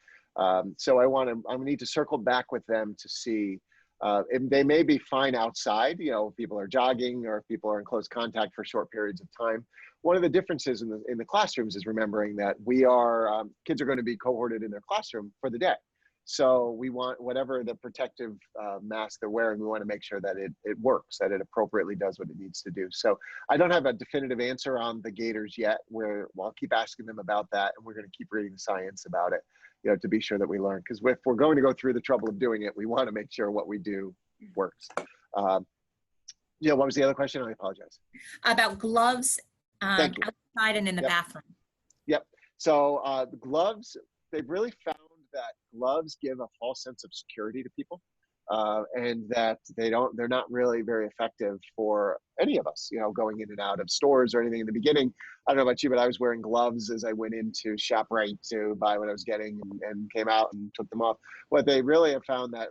So I need to circle back with them to see, they may be fine outside, you know, if people are jogging or if people are in close contact for short periods of time. One of the differences in the classrooms is remembering that kids are going to be cohorted in their classroom for the day. So we want whatever the protective mask they're wearing, we want to make sure that it works, that it appropriately does what it needs to do. So I don't have a definitive answer on the gaiters yet. I'll keep asking them about that, and we're going to keep reading the science about it, to be sure that we learn. Because if we're going to go through the trouble of doing it, we want to make sure what we do works. What was the other question? I apologize.
About gloves
Thank you.
outside and in the
Yep.
bathroom.
Yep. So the gloves, they've really found that gloves give a false sense of security to people, and that they're not really very effective for any of us, going in and out of stores or anything. In the beginning, I don't know about you, but I was wearing gloves as I went into ShopRite to buy what I was getting, and came out and took them off. What they really have found that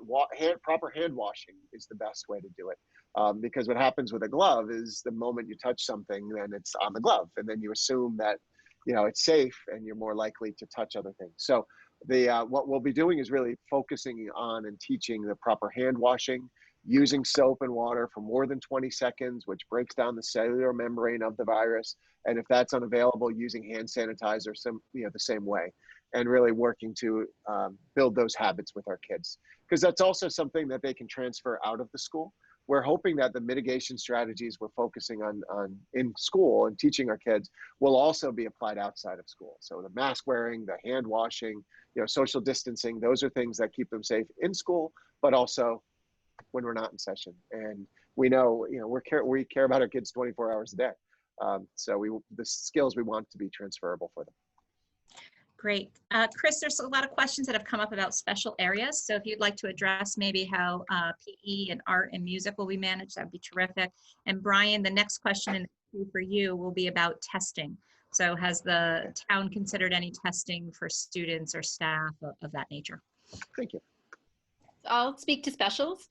proper hand washing is the best way to do it. Because what happens with a glove is the moment you touch something, then it's on the glove, and then you assume that it's safe, and you're more likely to touch other things. So what we'll be doing is really focusing on and teaching the proper hand washing, using soap and water for more than 20 seconds, which breaks down the cellular membrane of the virus. And if that's unavailable, using hand sanitizer the same way, and really working to build those habits with our kids. Because that's also something that they can transfer out of the school. We're hoping that the mitigation strategies we're focusing on in school and teaching our kids will also be applied outside of school. So the mask wearing, the hand washing, social distancing, those are things that keep them safe in school, but also when we're not in session. And we know, we care about our kids 24 hours a day. So the skills we want to be transferable for them.
Great. Chris, there's a lot of questions that have come up about special areas. So if you'd like to address maybe how PE and art and music will be managed, that'd be terrific. And Brian, the next question for you will be about testing. So has the town considered any testing for students or staff of that nature?
Thank you.
I'll speak to specials.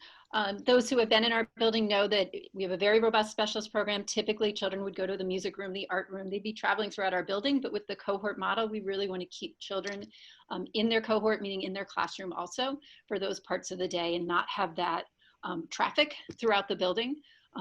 Those who have been in our building know that we have a very robust specials program. Typically, children would go to the music room, the art room. They'd be traveling throughout our building, but with the cohort model, we really want to keep children in their cohort, meaning in their classroom also, for those parts of the day, and not have that traffic throughout the building,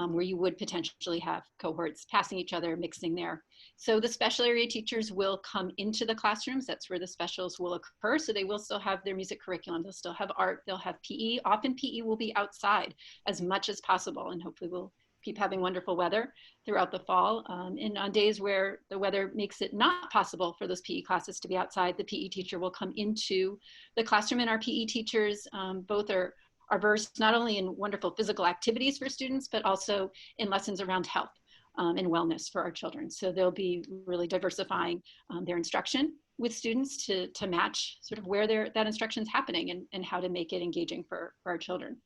where you would potentially have cohorts passing each other, mixing there. So the special area teachers will come into the classrooms. That's where the specials will occur. So they will still have their music curriculum. They'll still have art. They'll have PE. Often PE will be outside as much as possible. And hopefully we'll keep having wonderful weather throughout the fall. And on days where the weather makes it not possible for those PE classes to be outside, the PE teacher will come into the classroom. And our PE teachers both are versed not only in wonderful physical activities for students, but also in lessons around health and wellness for our children. So they'll be really diversifying their instruction with students to match sort of where that instruction is happening and how to make it engaging for our children.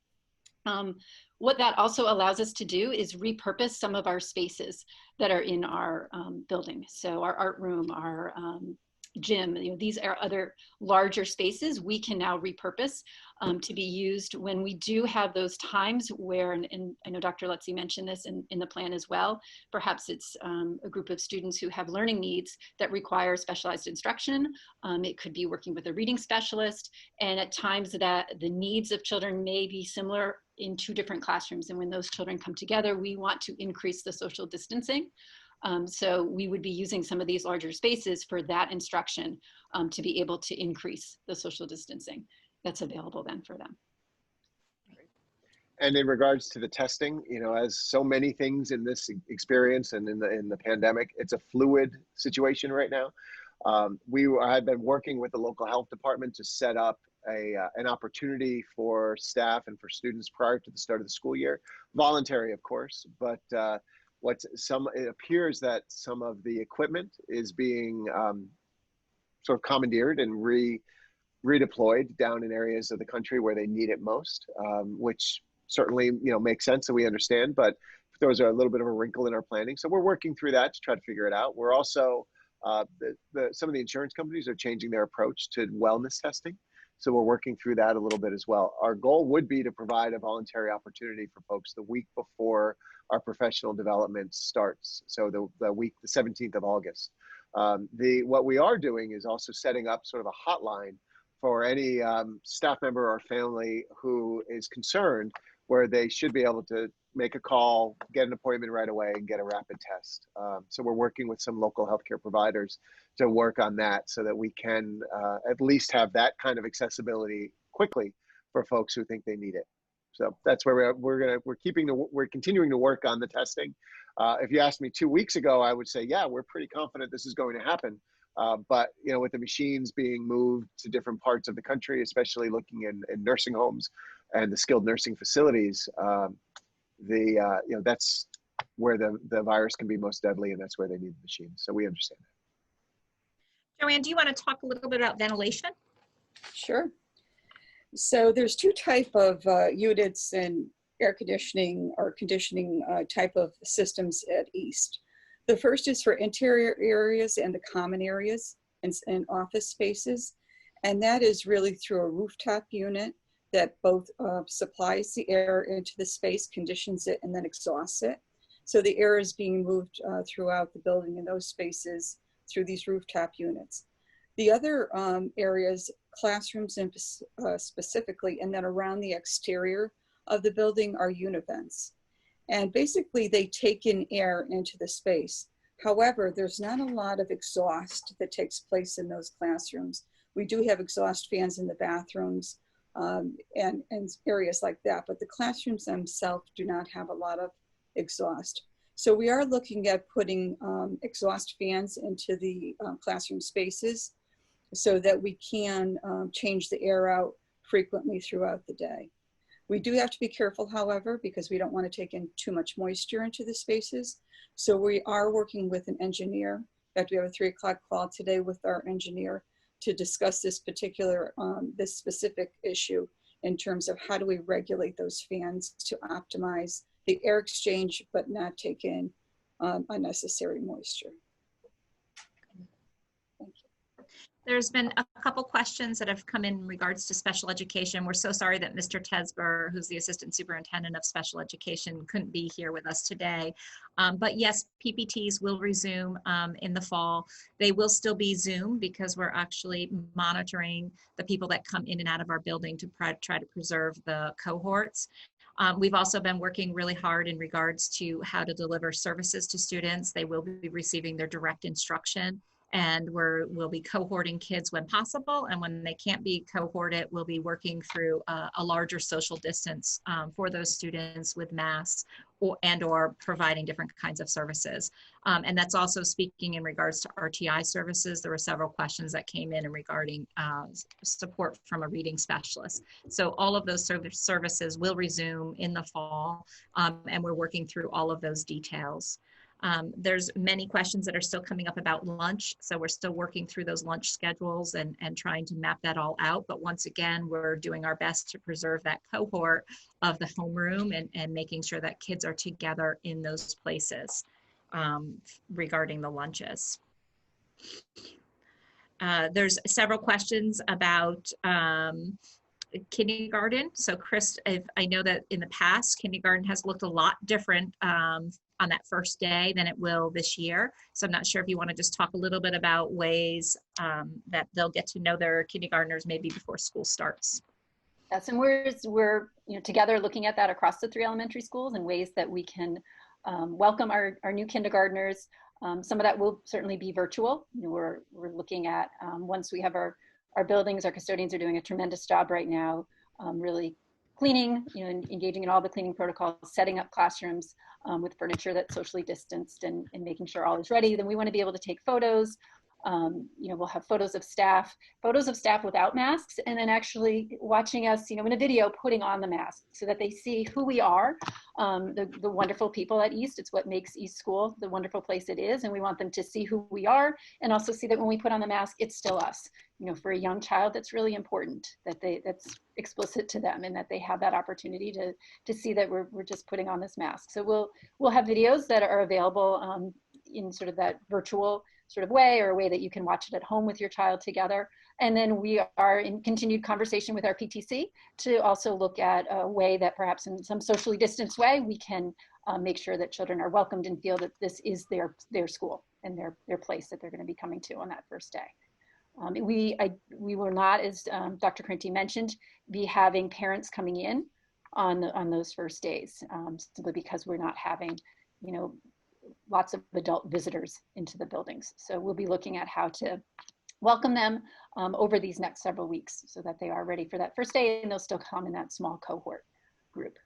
What that also allows us to do is repurpose some of our spaces that are in our building. So our art room, our gym, these are other larger spaces we can now repurpose to be used when we do have those times where, and I know Dr. Lutzy mentioned this in the plan as well, perhaps it's a group of students who have learning needs that require specialized instruction. It could be working with a reading specialist, and at times that the needs of children may be similar in two different classrooms. And when those children come together, we want to increase the social distancing. So we would be using some of these larger spaces for that instruction to be able to increase the social distancing that's available then for them.
And in regards to the testing, as so many things in this experience and in the pandemic, it's a fluid situation right now. I've been working with the local health department to set up an opportunity for staff and for students prior to the start of the school year, voluntary, of course, but it appears that some of the equipment is being sort of commandeered and redeployed down in areas of the country where they need it most, which certainly makes sense and we understand, but those are a little bit of a wrinkle in our planning. So we're working through that to try to figure it out. We're also some of the insurance companies are changing their approach to wellness testing. So we're working through that a little bit as well. Our goal would be to provide a voluntary opportunity for folks the week before our professional development starts. So the 17th of August. What we are doing is also setting up sort of a hotline for any staff member or family who is concerned, where they should be able to make a call, get an appointment right away, and get a rapid test. So we're working with some local healthcare providers to work on that so that we can at least have that kind of accessibility quickly for folks who think they need it. So that's where we're continuing to work on the testing. If you asked me 2 weeks ago, I would say, yeah, we're pretty confident this is going to happen. But with the machines being moved to different parts of the country, especially looking in nursing homes and the skilled nursing facilities, that's where the virus can be most deadly, and that's where they need the machines. So we understand that.
Joanne, do you want to talk a little bit about ventilation?
Sure. So there's two type of units and air conditioning or conditioning type of systems at East. The first is for interior areas and the common areas and office spaces. And that is really through a rooftop unit that both supplies the air into the space, conditions it, and then exhausts it. So the air is being moved throughout the building in those spaces through these rooftop units. The other areas, classrooms and specifically, and then around the exterior of the building are univents. And basically they take in air into the space. However, there's not a lot of exhaust that takes place in those classrooms. We do have exhaust fans in the bathrooms and areas like that, but the classrooms themselves do not have a lot of exhaust. So we are looking at putting exhaust fans into the classroom spaces so that we can change the air out frequently throughout the day. We do have to be careful, however, because we don't want to take in too much moisture into the spaces. So we are working with an engineer. In fact, we have a 3 o'clock call today with our engineer to discuss this particular, this specific issue in terms of how do we regulate those fans to optimize the air exchange, but not take in unnecessary moisture. Thank you.
There's been a couple questions that have come in regards to special education. We're so sorry that Mr. Tesber, who's the Assistant Superintendent of Special Education, couldn't be here with us today. But yes, PPTs will resume in the fall. They will still be Zoom because we're actually monitoring the people that come in and out of our building to try to preserve the cohorts. We've also been working really hard in regards to how to deliver services to students. They will be receiving their direct instruction, and we'll be cohorting kids when possible, and when they can't be cohorted, we'll be working through a larger social distance for those students with masks or providing different kinds of services. And that's also speaking in regards to RTI services. There were several questions that came in regarding support from a reading specialist. So all of those services will resume in the fall, and we're working through all of those details. There's many questions that are still coming up about lunch. So we're still working through those lunch schedules and trying to map that all out. But once again, we're doing our best to preserve that cohort of the homeroom and making sure that kids are together in those places regarding the lunches. There's several questions about kindergarten. So Chris, I know that in the past, kindergarten has looked a lot different on that first day than it will this year. So I'm not sure if you want to just talk a little bit about ways that they'll get to know their kindergartners maybe before school starts.
Yes, and we're together looking at that across the 3 elementary schools and ways that we can welcome our new kindergartners. Some of that will certainly be virtual. We're looking at once we have our buildings, our custodians are doing a tremendous job right now, really cleaning, engaging in all the cleaning protocols, setting up classrooms with furniture that's socially distanced and making sure all is ready. Then we want to be able to take photos. We'll have photos of staff without masks, and then actually watching us, in a video, putting on the mask so that they see who we are, the wonderful people at East. It's what makes East School the wonderful place it is, and we want them to see who we are and also see that when we put on the mask, it's still us. For a young child, that's really important that's explicit to them, and that they have that opportunity to see that we're just putting on this mask. So we'll have videos that are available in sort of that virtual sort of way, or a way that you can watch it at home with your child together. And then we are in continued conversation with our PTC to also look at a way that perhaps in some socially distanced way, we can make sure that children are welcomed and feel that this is their school and their place that they're going to be coming to on that first day. We will not, as Dr. Crinty mentioned, be having parents coming in on those first days, simply because we're not having, lots of adult visitors into the buildings. So we'll be looking at how to welcome them over these next several weeks so that they are ready for that first day, and they'll still come in that small cohort group.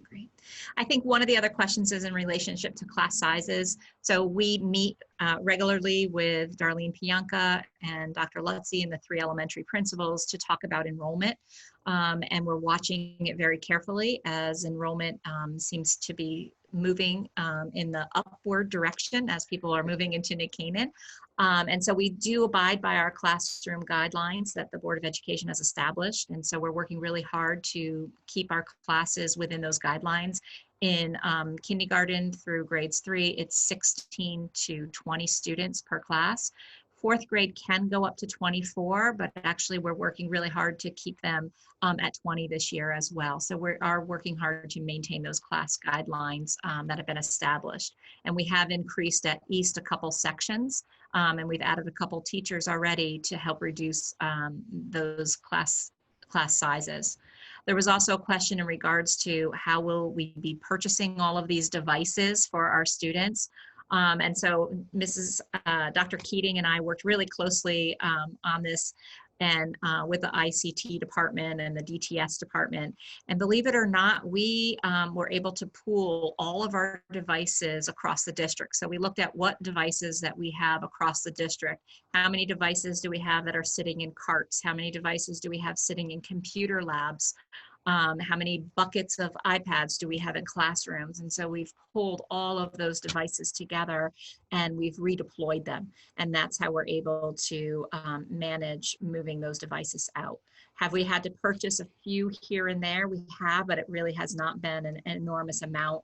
Great. I think one of the other questions is in relationship to class sizes. So we meet regularly with Darlene Pianka and Dr. Lutzy and the 3 elementary principals to talk about enrollment. And we're watching it very carefully as enrollment seems to be moving in the upward direction as people are moving into New Canaan. And so we do abide by our classroom guidelines that the Board of Education has established. And so we're working really hard to keep our classes within those guidelines. In kindergarten through grades 3, it's 16 to 20 students per class. 4th grade can go up to 24, but actually we're working really hard to keep them at 20 this year as well. So we are working hard to maintain those class guidelines that have been established. And we have increased at East a couple sections, and we've added a couple teachers already to help reduce those class sizes. There was also a question in regards to how will we be purchasing all of these devices for our students. And so Dr. Keating and I worked really closely on this and with the ICT department and the DTS department. And believe it or not, we were able to pool all of our devices across the district. So we looked at what devices that we have across the district. How many devices do we have that are sitting in carts? How many devices do we have sitting in computer labs? How many buckets of iPads do we have in classrooms? And so we've pulled all of those devices together and we've redeployed them. And that's how we're able to manage moving those devices out. Have we had to purchase a few here and there? We have, but it really has not been an enormous amount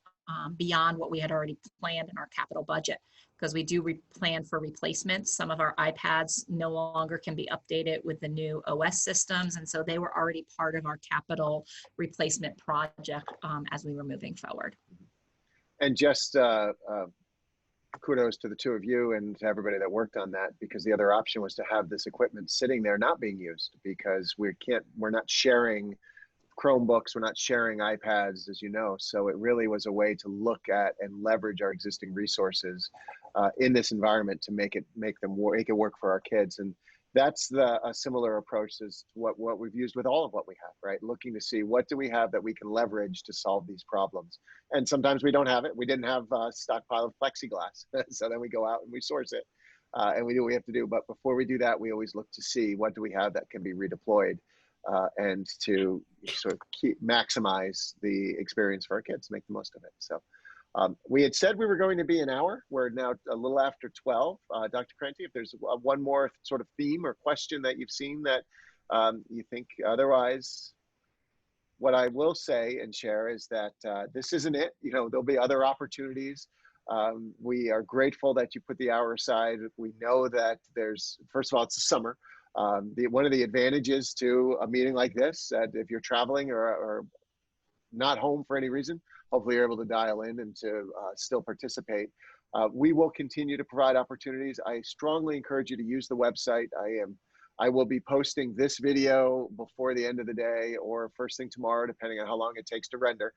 beyond what we had already planned in our capital budget, because we do plan for replacements. Some of our iPads no longer can be updated with the new OS systems, and so they were already part of our capital replacement project as we were moving forward.
And just kudos to the 2 of you and to everybody that worked on that, because the other option was to have this equipment sitting there not being used, because we're not sharing Chromebooks, we're not sharing iPads, as you know. So it really was a way to look at and leverage our existing resources in this environment to make it work for our kids. And that's a similar approach as what we've used with all of what we have, right? Looking to see what do we have that we can leverage to solve these problems. And sometimes we don't have it. We didn't have a stockpile of plexiglass. So then we go out and we source it and we do what we have to do. But before we do that, we always look to see what do we have that can be redeployed and to sort of maximize the experience for our kids, make the most of it. So we had said we were going to be an hour. We're now a little after 12. Dr. Krenti, if there's one more sort of theme or question that you've seen that you think otherwise, what I will say and share is that this isn't it. You know, there'll be other opportunities. We are grateful that you put the hour aside. We know that first of all, it's the summer. One of the advantages to a meeting like this, that if you're traveling or not home for any reason, hopefully you're able to dial in and to still participate. We will continue to provide opportunities. I strongly encourage you to use the website. I will be posting this video before the end of the day or first thing tomorrow, depending on how long it takes to render,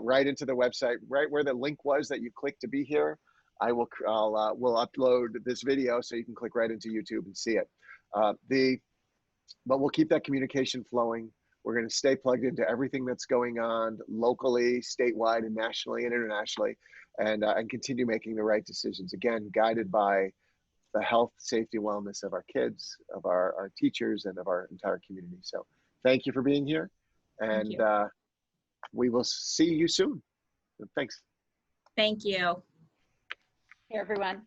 right into the website, right where the link was that you clicked to be here. We'll upload this video so you can click right into YouTube and see it. But we'll keep that communication flowing. We're going to stay plugged into everything that's going on locally, statewide, and nationally and internationally, and continue making the right decisions. Again, guided by the health, safety, wellness of our kids, of our teachers, and of our entire community. So thank you for being here, and we will see you soon. Thanks.
Thank you.
Hey, everyone.